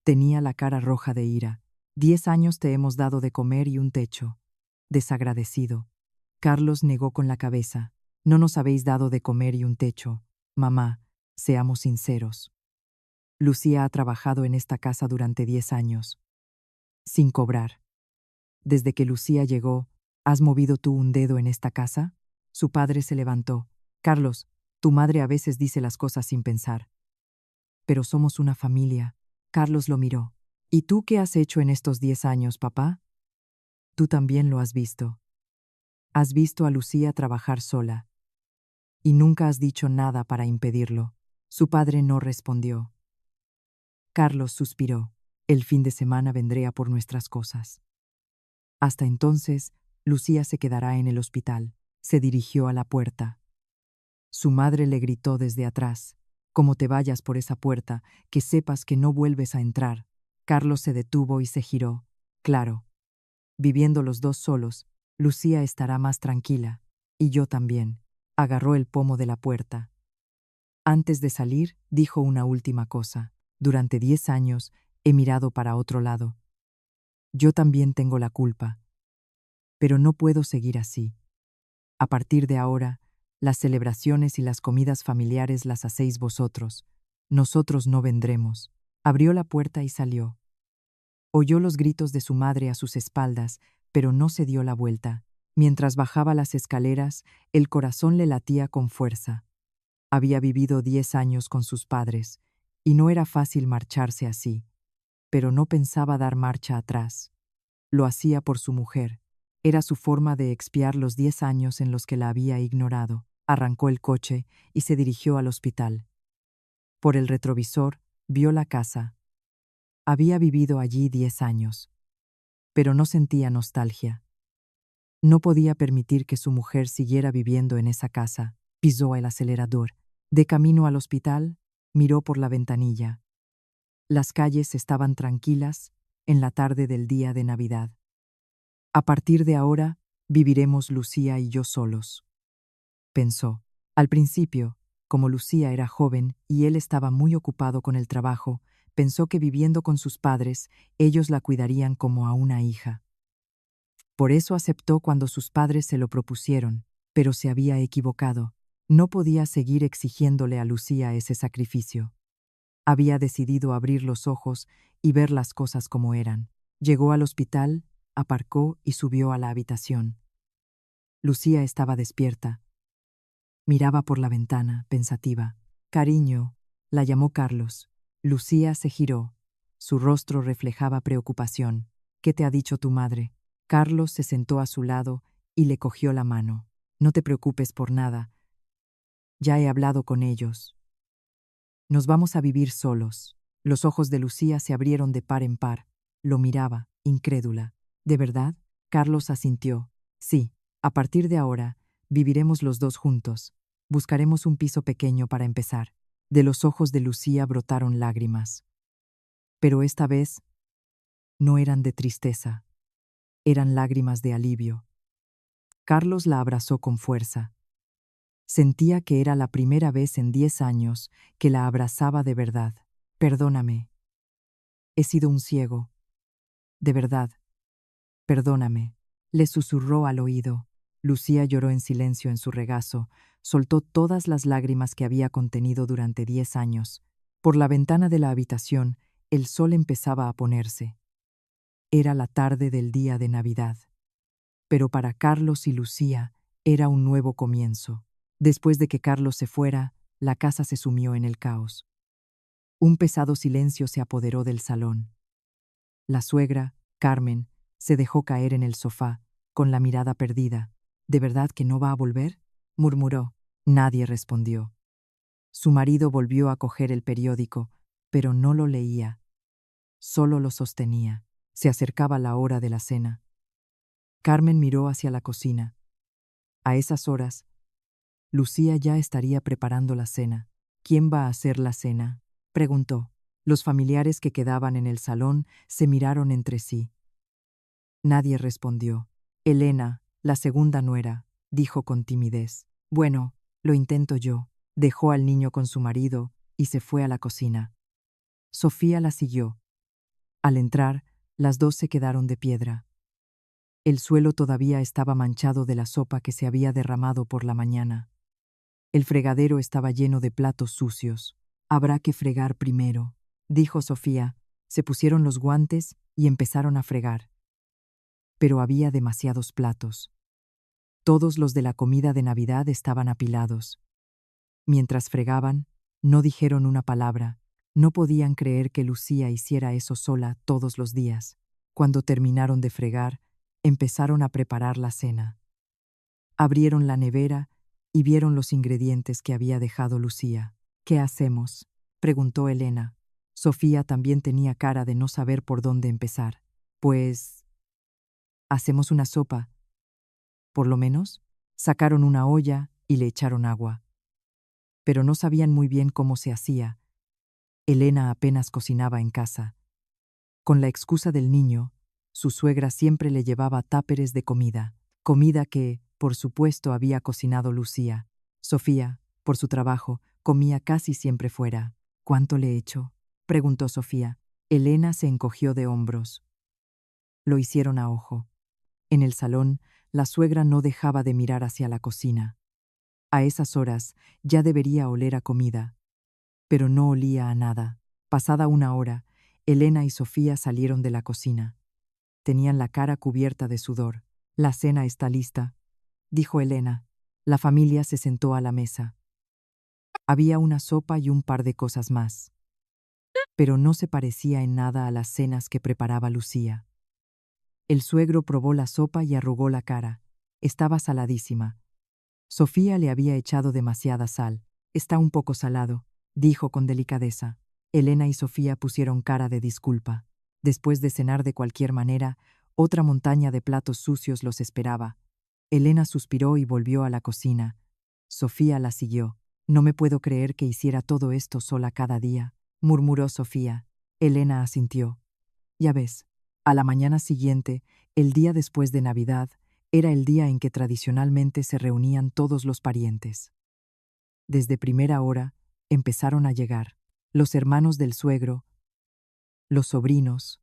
Tenía la cara roja de ira. 10 años te hemos dado de comer y un techo. Desagradecido. Carlos negó con la cabeza. No nos habéis dado de comer y un techo. Mamá, seamos sinceros. Lucía ha trabajado en esta casa durante 10 años. Sin cobrar. Desde que Lucía llegó, ¿has movido tú un dedo en esta casa? Su padre se levantó. Carlos, tu madre a veces dice las cosas sin pensar. Pero somos una familia. Carlos lo miró. ¿Y tú qué has hecho en estos 10 años, papá? Tú también lo has visto. Has visto a Lucía trabajar sola. Y nunca has dicho nada para impedirlo. Su padre no respondió. Carlos suspiró. El fin de semana vendré a por nuestras cosas. Hasta entonces, Lucía se quedará en el hospital. Se dirigió a la puerta. Su madre le gritó desde atrás. Como te vayas por esa puerta, que sepas que no vuelves a entrar. Carlos se detuvo y se giró. Claro. Viviendo los dos solos, Lucía estará más tranquila. Y yo también. Agarró el pomo de la puerta. Antes de salir, dijo una última cosa. Durante 10 años he mirado para otro lado. Yo también tengo la culpa. Pero no puedo seguir así. A partir de ahora, las celebraciones y las comidas familiares las hacéis vosotros. Nosotros no vendremos. Abrió la puerta y salió. Oyó los gritos de su madre a sus espaldas, pero no se dio la vuelta. Mientras bajaba las escaleras, el corazón le latía con fuerza. Había vivido 10 años con sus padres, y no era fácil marcharse así, pero no pensaba dar marcha atrás. Lo hacía por su mujer. Era su forma de expiar los 10 años en los que la había ignorado. Arrancó el coche y se dirigió al hospital. Por el retrovisor, vio la casa. Había vivido allí 10 años, pero no sentía nostalgia. No podía permitir que su mujer siguiera viviendo en esa casa. Pisó el acelerador. De camino al hospital, miró por la ventanilla. Las calles estaban tranquilas en la tarde del día de Navidad. A partir de ahora, viviremos Lucía y yo solos, pensó. Al principio, como Lucía era joven y él estaba muy ocupado con el trabajo, pensó que viviendo con sus padres, ellos la cuidarían como a una hija. Por eso aceptó cuando sus padres se lo propusieron, pero se había equivocado. No podía seguir exigiéndole a Lucía ese sacrificio. Había decidido abrir los ojos y ver las cosas como eran. Llegó al hospital, aparcó y subió a la habitación. Lucía estaba despierta. Miraba por la ventana, pensativa. Cariño, la llamó Carlos. Lucía se giró. Su rostro reflejaba preocupación. ¿Qué te ha dicho tu madre? Carlos se sentó a su lado y le cogió la mano. No te preocupes por nada. Ya he hablado con ellos. Nos vamos a vivir solos. Los ojos de Lucía se abrieron de par en par. Lo miraba, incrédula. ¿De verdad? Carlos asintió. Sí, a partir de ahora, viviremos los dos juntos. Buscaremos un piso pequeño para empezar. De los ojos de Lucía brotaron lágrimas. Pero esta vez no eran de tristeza. Eran lágrimas de alivio. Carlos la abrazó con fuerza. Sentía que era la primera vez en 10 años que la abrazaba de verdad. Perdóname. He sido un ciego. De verdad. Perdóname. Le susurró al oído. Lucía lloró en silencio en su regazo, soltó todas las lágrimas que había contenido durante 10 años. Por la ventana de la habitación, el sol empezaba a ponerse. Era la tarde del día de Navidad. Pero para Carlos y Lucía era un nuevo comienzo. Después de que Carlos se fuera, la casa se sumió en el caos. Un pesado silencio se apoderó del salón. La suegra, Carmen, se dejó caer en el sofá, con la mirada perdida. ¿De verdad que no va a volver?, murmuró. Nadie respondió. Su marido volvió a coger el periódico, pero no lo leía. Solo lo sostenía. Se acercaba la hora de la cena. Carmen miró hacia la cocina. A esas horas, Lucía ya estaría preparando la cena. ¿Quién va a hacer la cena?, preguntó. Los familiares que quedaban en el salón se miraron entre sí. Nadie respondió. Elena, la segunda nuera, dijo con timidez. Bueno, lo intento yo. Dejó al niño con su marido y se fue a la cocina. Sofía la siguió. Al entrar, las dos se quedaron de piedra. El suelo todavía estaba manchado de la sopa que se había derramado por la mañana. El fregadero estaba lleno de platos sucios. Habrá que fregar primero, dijo Sofía. Se pusieron los guantes y empezaron a fregar. Pero había demasiados platos. Todos los de la comida de Navidad estaban apilados. Mientras fregaban, no dijeron una palabra. No podían creer que Lucía hiciera eso sola todos los días. Cuando terminaron de fregar, empezaron a preparar la cena. Abrieron la nevera y vieron los ingredientes que había dejado Lucía. ¿Qué hacemos?, preguntó Elena. Sofía también tenía cara de no saber por dónde empezar. Pues hacemos una sopa. Por lo menos, sacaron una olla y le echaron agua. Pero no sabían muy bien cómo se hacía. Elena apenas cocinaba en casa. Con la excusa del niño, Su suegra siempre le llevaba táperes de comida, comida que, por supuesto, había cocinado Lucía. Sofía, por su trabajo, comía casi siempre fuera. ¿Cuánto le echo?, preguntó Sofía. Elena se encogió de hombros. Lo hicieron a ojo. En el salón, la suegra no dejaba de mirar hacia la cocina. A esas horas ya debería oler a comida, pero no olía a nada. Pasada una hora, Elena y Sofía salieron de la cocina. Tenían la cara cubierta de sudor. «La cena está lista», dijo Elena. La familia se sentó a la mesa. Había una sopa y un par de cosas más, pero no se parecía en nada a las cenas que preparaba Lucía. El suegro probó la sopa y arrugó la cara. Estaba saladísima. Sofía le había echado demasiada sal. «Está un poco salado», dijo con delicadeza. Elena y Sofía pusieron cara de disculpa. Después de cenar de cualquier manera, otra montaña de platos sucios los esperaba. Elena suspiró y volvió a la cocina. Sofía la siguió. «No me puedo creer que hiciera todo esto sola cada día», murmuró Sofía. Elena asintió. «Ya ves». A la mañana siguiente, el día después de Navidad, era el día en que tradicionalmente se reunían todos los parientes. Desde primera hora, empezaron a llegar los hermanos del suegro, los sobrinos,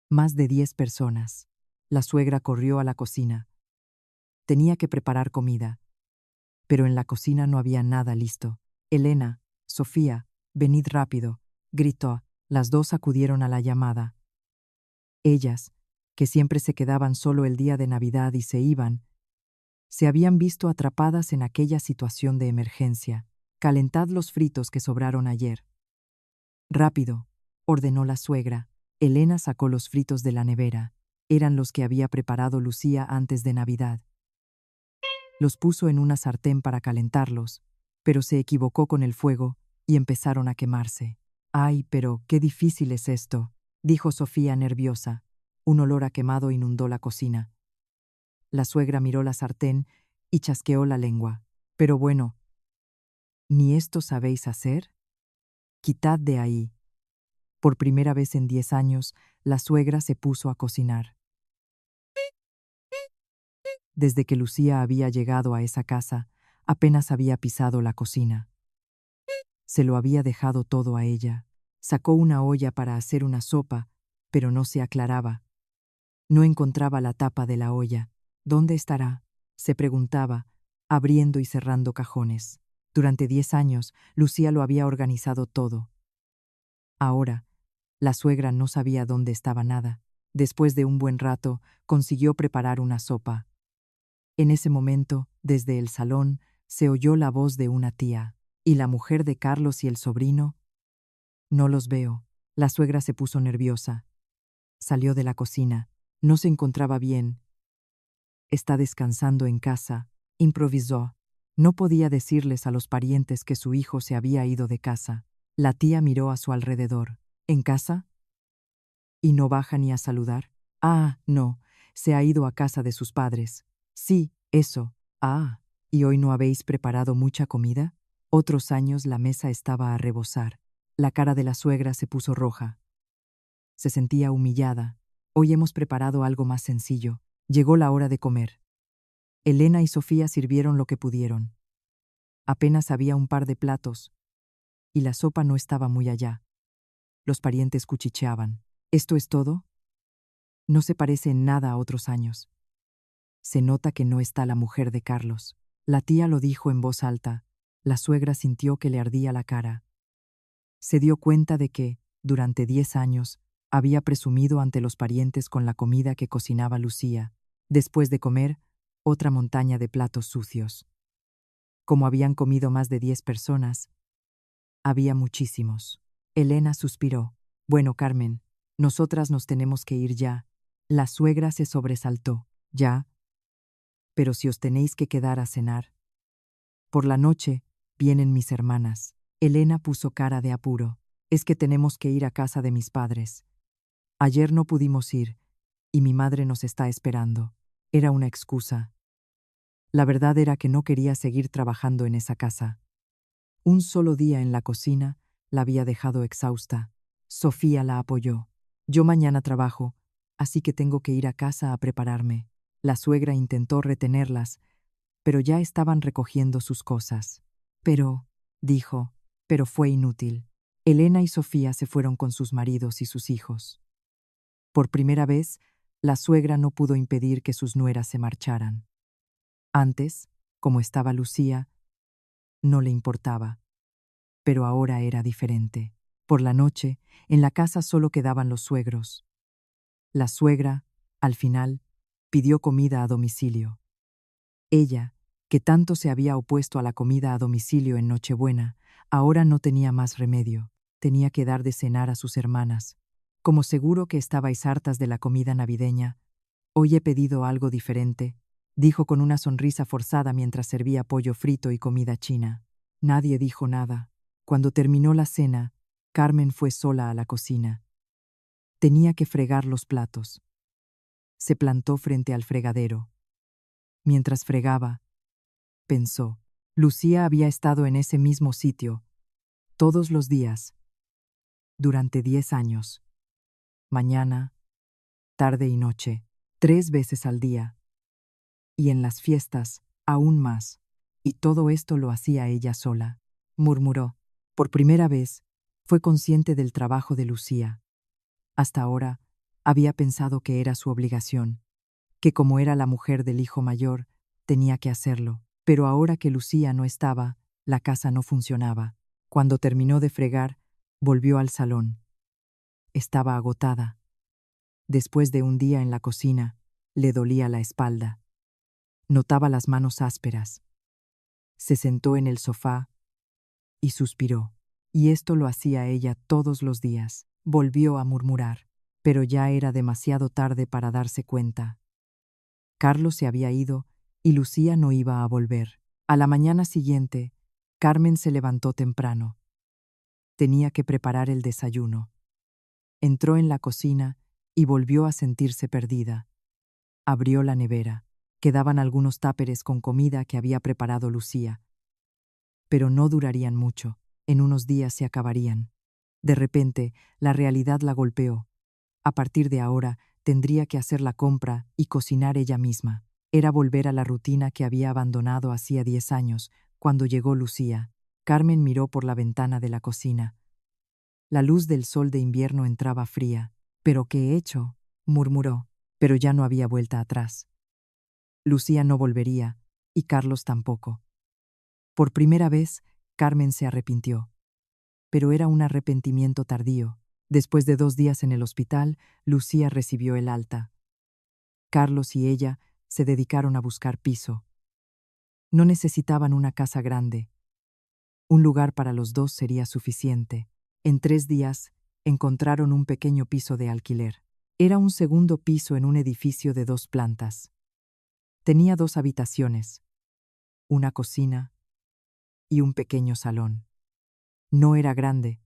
más de 10 personas. La suegra corrió a la cocina. Tenía que preparar comida, pero en la cocina no había nada listo. «Elena, Sofía, venid rápido», gritó. Las dos acudieron a la llamada. Ellas, que siempre se quedaban solo el día de Navidad y se iban, se habían visto atrapadas en aquella situación de emergencia. «Calentad los fritos que sobraron ayer». «Rápido», ordenó la suegra. Elena sacó los fritos de la nevera. Eran los que había preparado Lucía antes de Navidad. Los puso en una sartén para calentarlos, pero se equivocó con el fuego y empezaron a quemarse. «Ay, pero qué difícil es esto», dijo Sofía nerviosa. Un olor a quemado inundó la cocina. La suegra miró la sartén y chasqueó la lengua. «Pero bueno, ¿ni esto sabéis hacer? Quitad de ahí». Por primera vez en 10 años, la suegra se puso a cocinar. Desde que Lucía había llegado a esa casa, apenas había pisado la cocina. Se lo había dejado todo a ella. Sacó una olla para hacer una sopa, pero no se aclaraba. No encontraba la tapa de la olla. «¿Dónde estará?», se preguntaba, abriendo y cerrando cajones. Durante 10 años, Lucía lo había organizado todo. Ahora, la suegra no sabía dónde estaba nada. Después de un buen rato, consiguió preparar una sopa. En ese momento, desde el salón, se oyó la voz de una tía. «¿Y la mujer de Carlos y el sobrino?». «No los veo». La suegra se puso nerviosa. Salió de la cocina. No se encontraba bien. «Está descansando en casa», improvisó. No podía decirles a los parientes que su hijo se había ido de casa. La tía miró a su alrededor. «¿En casa? ¿Y no baja ni a saludar?». «Ah, no, se ha ido a casa de sus padres». «Sí, eso». «Ah, ¿y hoy no habéis preparado mucha comida?». Otros años la mesa estaba a rebosar. La cara de la suegra se puso roja. Se sentía humillada. «Hoy hemos preparado algo más sencillo». Llegó la hora de comer. Elena y Sofía sirvieron lo que pudieron. Apenas había un par de platos, y la sopa no estaba muy allá. Los parientes cuchicheaban. «¿Esto es todo? No se parece en nada a otros años. Se nota que no está la mujer de Carlos». La tía lo dijo en voz alta. La suegra sintió que le ardía la cara. Se dio cuenta de que, durante 10 años, había presumido ante los parientes con la comida que cocinaba Lucía. Después de comer, otra montaña de platos sucios. Como habían comido más de 10 personas, había muchísimos. Elena suspiró. «Bueno, Carmen, nosotras nos tenemos que ir ya». La suegra se sobresaltó. «¿Ya? Pero si os tenéis que quedar a cenar. Por la noche vienen mis hermanas». Elena puso cara de apuro. «Es que tenemos que ir a casa de mis padres. Ayer no pudimos ir, y mi madre nos está esperando». Era una excusa. La verdad era que no quería seguir trabajando en esa casa. Un solo día en la cocina la había dejado exhausta. Sofía la apoyó. «Yo mañana trabajo, así que tengo que ir a casa a prepararme. La suegra intentó retenerlas, pero ya estaban recogiendo sus cosas. Pero, dijo, pero fue inútil. Elena y Sofía se fueron con sus maridos y sus hijos. Por primera vez, la suegra no pudo impedir que sus nueras se marcharan. Antes, como estaba Lucía, no le importaba. Pero ahora era diferente. Por la noche, en la casa solo quedaban los suegros. La suegra, al final, pidió comida a domicilio. Ella, que tanto se había opuesto a la comida a domicilio en Nochebuena, ahora no tenía más remedio. Tenía que dar de cenar a sus hermanas. Como seguro que estabais hartas de la comida navideña, hoy he pedido algo diferente, dijo con una sonrisa forzada mientras servía pollo frito y comida china. Nadie dijo nada. Cuando terminó la cena, Carmen fue sola a la cocina. Tenía que fregar los platos. Se plantó frente al fregadero. Mientras fregaba, pensó. Lucía había estado en ese mismo sitio, todos los días, durante 10 años. Mañana, tarde y noche, 3 veces al día. Y en las fiestas, aún más. Y todo esto lo hacía ella sola. Murmuró. Por primera vez, fue consciente del trabajo de Lucía. Hasta ahora, había pensado que era su obligación, que como era la mujer del hijo mayor, tenía que hacerlo. Pero ahora que Lucía no estaba, la casa no funcionaba. Cuando terminó de fregar, volvió al salón. Estaba agotada. Después de un día en la cocina, le dolía la espalda. Notaba las manos ásperas. Se sentó en el sofá y suspiró. Y esto lo hacía ella todos los días. Volvió a murmurar, pero ya era demasiado tarde para darse cuenta. Carlos se había ido y Lucía no iba a volver. A la mañana siguiente, Carmen se levantó temprano. Tenía que preparar el desayuno. Entró en la cocina y volvió a sentirse perdida. Abrió la nevera. Quedaban algunos táperes con comida que había preparado Lucía. Pero no durarían mucho. En unos días se acabarían. De repente, la realidad la golpeó. A partir de ahora, tendría que hacer la compra y cocinar ella misma. Era volver a la rutina que había abandonado hacía 10 años, cuando llegó Lucía. Carmen miró por la ventana de la cocina. La luz del sol de invierno entraba fría. ¿Pero qué he hecho?, murmuró, pero ya no había vuelta atrás. Lucía no volvería, y Carlos tampoco. Por primera vez, Carmen se arrepintió. Pero era un arrepentimiento tardío. Después de 2 días en el hospital, Lucía recibió el alta. Carlos y ella se dedicaron a buscar piso. No necesitaban una casa grande. Un lugar para los dos sería suficiente. En 3 días, encontraron un pequeño piso de alquiler. Era un segundo piso en un edificio de 2 plantas. Tenía 2 habitaciones, una cocina y un pequeño salón. No era grande,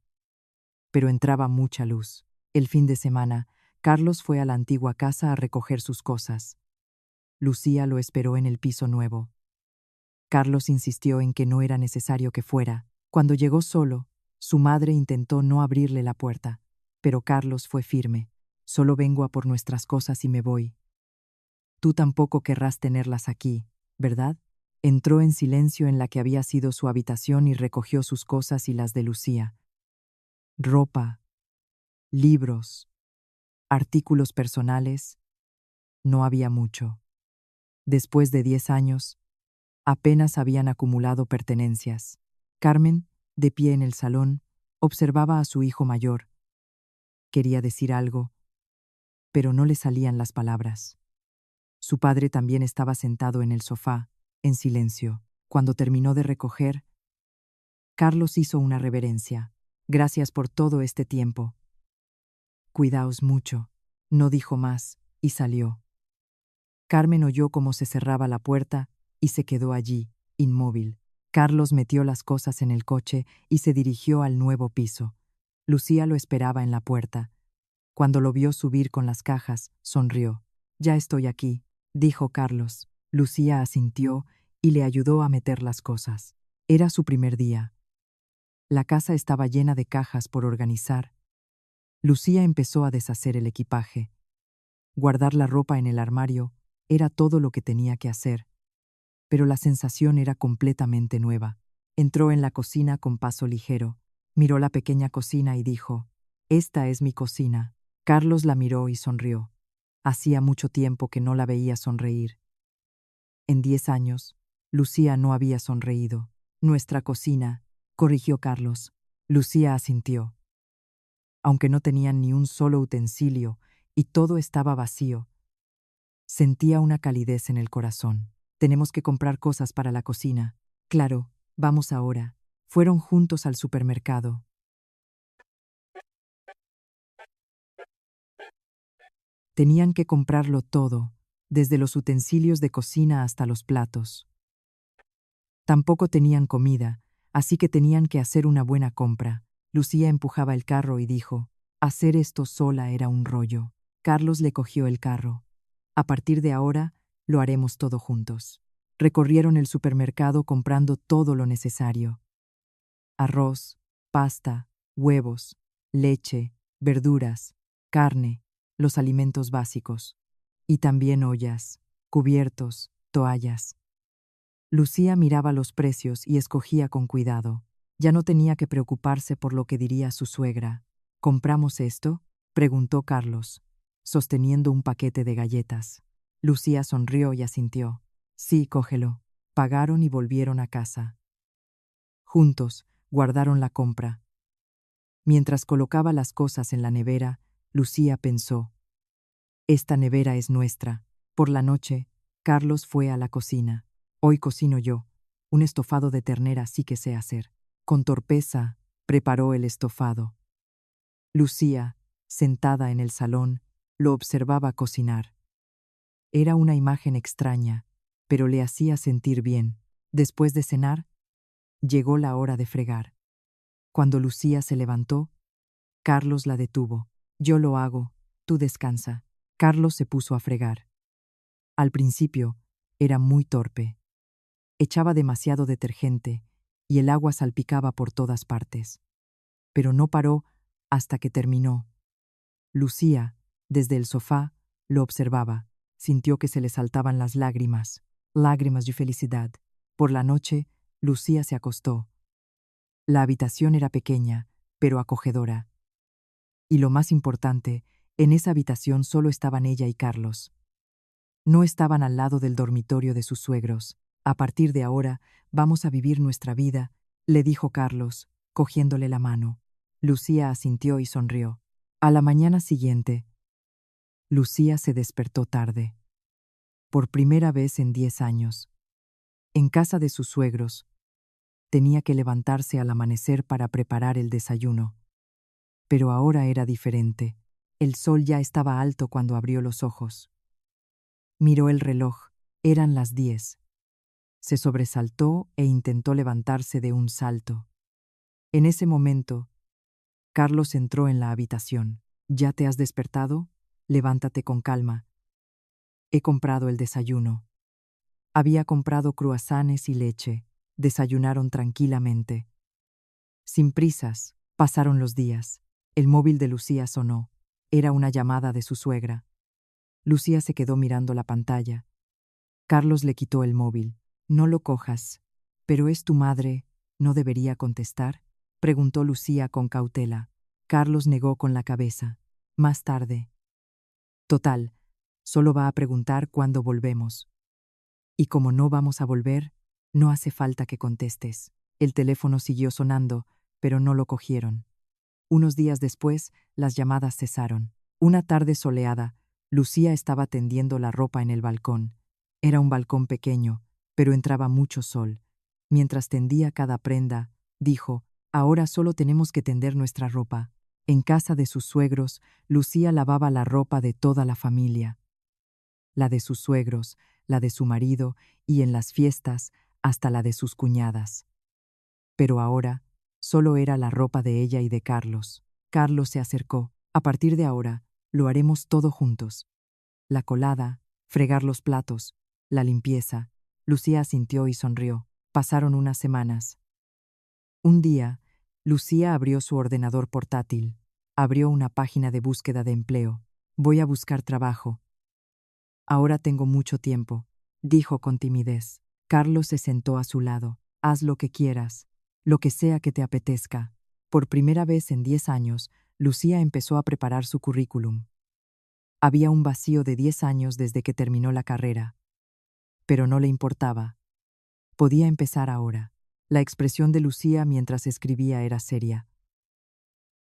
pero entraba mucha luz. El fin de semana, Carlos fue a la antigua casa a recoger sus cosas. Lucía lo esperó en el piso nuevo. Carlos insistió en que no era necesario que fuera. Cuando llegó solo, su madre intentó no abrirle la puerta, pero Carlos fue firme. Solo vengo a por nuestras cosas y me voy. Tú tampoco querrás tenerlas aquí, ¿verdad? Entró en silencio en la que había sido su habitación y recogió sus cosas y las de Lucía. Ropa, libros, artículos personales. No había mucho. Después de 10 años, apenas habían acumulado pertenencias. Carmen, de pie en el salón, observaba a su hijo mayor. Quería decir algo, pero no le salían las palabras. Su padre también estaba sentado en el sofá, en silencio. Cuando terminó de recoger, Carlos hizo una reverencia. Gracias por todo este tiempo. Cuidaos mucho. No dijo más, y salió. Carmen oyó cómo se cerraba la puerta y se quedó allí, inmóvil. Carlos metió las cosas en el coche y se dirigió al nuevo piso. Lucía lo esperaba en la puerta. Cuando lo vio subir con las cajas, sonrió. Ya estoy aquí, dijo Carlos. Lucía asintió y le ayudó a meter las cosas. Era su primer día. La casa estaba llena de cajas por organizar. Lucía empezó a deshacer el equipaje. Guardar la ropa en el armario era todo lo que tenía que hacer, pero la sensación era completamente nueva. Entró en la cocina con paso ligero, miró la pequeña cocina y dijo: «Esta es mi cocina». Carlos la miró y sonrió. Hacía mucho tiempo que no la veía sonreír. En 10 años, Lucía no había sonreído. «Nuestra cocina», corrigió Carlos. Lucía asintió. Aunque no tenían ni un solo utensilio y todo estaba vacío, sentía una calidez en el corazón. «Tenemos que comprar cosas para la cocina». «Claro, vamos ahora». Fueron juntos al supermercado. Tenían que comprarlo todo, desde los utensilios de cocina hasta los platos. Tampoco tenían comida, así que tenían que hacer una buena compra. Lucía empujaba el carro y dijo: «Hacer esto sola era un rollo». Carlos le cogió el carro. «A partir de ahora, lo haremos todo juntos». Recorrieron el supermercado comprando todo lo necesario: arroz, pasta, huevos, leche, verduras, carne, los alimentos básicos. Y también ollas, cubiertos, toallas. Lucía miraba los precios y escogía con cuidado. Ya no tenía que preocuparse por lo que diría su suegra. «¿Compramos esto?», preguntó Carlos, sosteniendo un paquete de galletas. Lucía sonrió y asintió. «Sí, cógelo». Pagaron y volvieron a casa. Juntos, guardaron la compra. Mientras colocaba las cosas en la nevera, Lucía pensó: «Esta nevera es nuestra». Por la noche, Carlos fue a la cocina. «Hoy cocino yo. Un estofado de ternera sí que sé hacer». Con torpeza, preparó el estofado. Lucía, sentada en el salón, lo observaba cocinar. Era una imagen extraña, pero le hacía sentir bien. Después de cenar, llegó la hora de fregar. Cuando Lucía se levantó, Carlos la detuvo. «Yo lo hago, tú descansa». Carlos se puso a fregar. Al principio, era muy torpe. Echaba demasiado detergente y el agua salpicaba por todas partes. Pero no paró hasta que terminó. Lucía, desde el sofá, lo observaba. Sintió que se le saltaban las lágrimas de felicidad. Por la noche, Lucía se acostó. La habitación era pequeña, pero acogedora. Y lo más importante, en esa habitación solo estaban ella y Carlos. No estaban al lado del dormitorio de sus suegros. «A partir de ahora, vamos a vivir nuestra vida», le dijo Carlos, cogiéndole la mano. Lucía asintió y sonrió. A la mañana siguiente, Lucía se despertó tarde. Por primera vez en 10 años. En casa de sus suegros, tenía que levantarse al amanecer para preparar el desayuno. Pero ahora era diferente. El sol ya estaba alto cuando abrió los ojos. Miró el reloj. Eran las 10. Se sobresaltó e intentó levantarse de un salto. En ese momento, Carlos entró en la habitación. «¿Ya te has despertado? Levántate con calma. He comprado el desayuno». Había comprado cruasanes y leche. Desayunaron tranquilamente. Sin prisas, pasaron los días. El móvil de Lucía sonó. Era una llamada de su suegra. Lucía se quedó mirando la pantalla. Carlos le quitó el móvil. «No lo cojas». «Pero es tu madre, ¿no debería contestar?», preguntó Lucía con cautela. Carlos negó con la cabeza. «Más tarde». «Total, solo va a preguntar cuándo volvemos. Y como no vamos a volver, no hace falta que contestes». El teléfono siguió sonando, pero no lo cogieron. Unos días después, las llamadas cesaron. Una tarde soleada, Lucía estaba tendiendo la ropa en el balcón. Era un balcón pequeño, pero entraba mucho sol. Mientras tendía cada prenda, dijo: «Ahora solo tenemos que tender nuestra ropa». En casa de sus suegros, Lucía lavaba la ropa de toda la familia. La de sus suegros, la de su marido y en las fiestas, hasta la de sus cuñadas. Pero ahora, solo era la ropa de ella y de Carlos. Carlos se acercó. «A partir de ahora, lo haremos todo juntos. La colada, fregar los platos, la limpieza». Lucía asintió y sonrió. Pasaron unas semanas. Un día, Lucía abrió su ordenador portátil. Abrió una página de búsqueda de empleo. «Voy a buscar trabajo», Ahora tengo mucho tiempo, dijo con timidez. Carlos se sentó a su lado. Haz lo que quieras, lo que sea que te apetezca. Por primera vez en 10 años, Lucía empezó a preparar su currículum. Había un vacío de 10 años desde que terminó la carrera. Pero no le importaba. Podía empezar ahora. La expresión de Lucía mientras escribía era seria.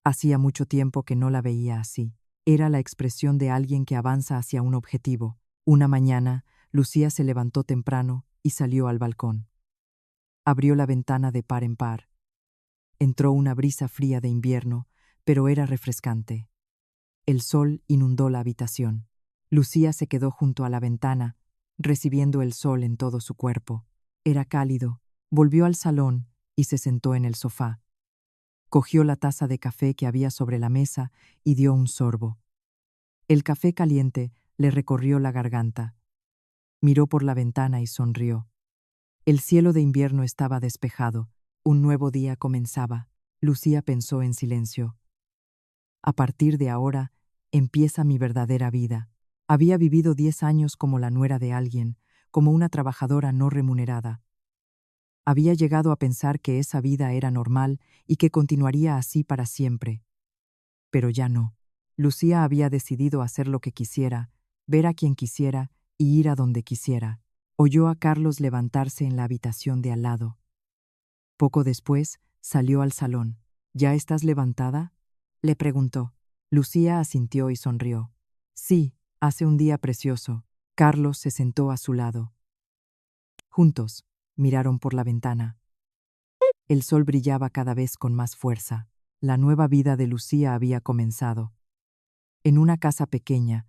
Hacía mucho tiempo que no la veía así. Era la expresión de alguien que avanza hacia un objetivo. Una mañana, Lucía se levantó temprano y salió al balcón. Abrió la ventana de par en par. Entró una brisa fría de invierno, pero era refrescante. El sol inundó la habitación. Lucía se quedó junto a la ventana, recibiendo el sol en todo su cuerpo. Era cálido. Volvió al salón y se sentó en el sofá. Cogió la taza de café que había sobre la mesa y dio un sorbo. El café caliente le recorrió la garganta. Miró por la ventana y sonrió. El cielo de invierno estaba despejado. Un nuevo día comenzaba. Lucía pensó en silencio. A partir de ahora, empieza mi verdadera vida. Había vivido 10 años como la nuera de alguien, como una trabajadora no remunerada. Había llegado a pensar que esa vida era normal y que continuaría así para siempre. Pero ya no. Lucía había decidido hacer lo que quisiera, ver a quien quisiera y ir a donde quisiera. Oyó a Carlos levantarse en la habitación de al lado. Poco después, salió al salón. ¿Ya estás levantada?, le preguntó. Lucía asintió y sonrió. Sí, hace un día precioso. Carlos se sentó a su lado. Juntos, miraron por la ventana. El sol brillaba cada vez con más fuerza. La nueva vida de Lucía había comenzado. En una casa pequeña,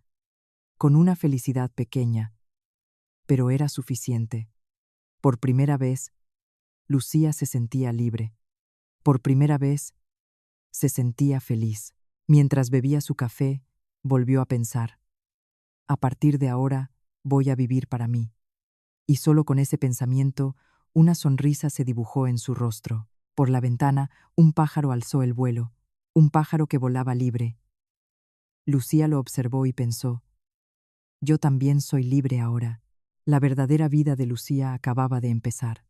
con una felicidad pequeña. Pero era suficiente. Por primera vez, Lucía se sentía libre. Por primera vez, se sentía feliz. Mientras bebía su café, volvió a pensar. A partir de ahora, voy a vivir para mí. Y solo con ese pensamiento, una sonrisa se dibujó en su rostro. Por la ventana, un pájaro alzó el vuelo, un pájaro que volaba libre. Lucía lo observó y pensó, yo también soy libre ahora. La verdadera vida de Lucía acababa de empezar.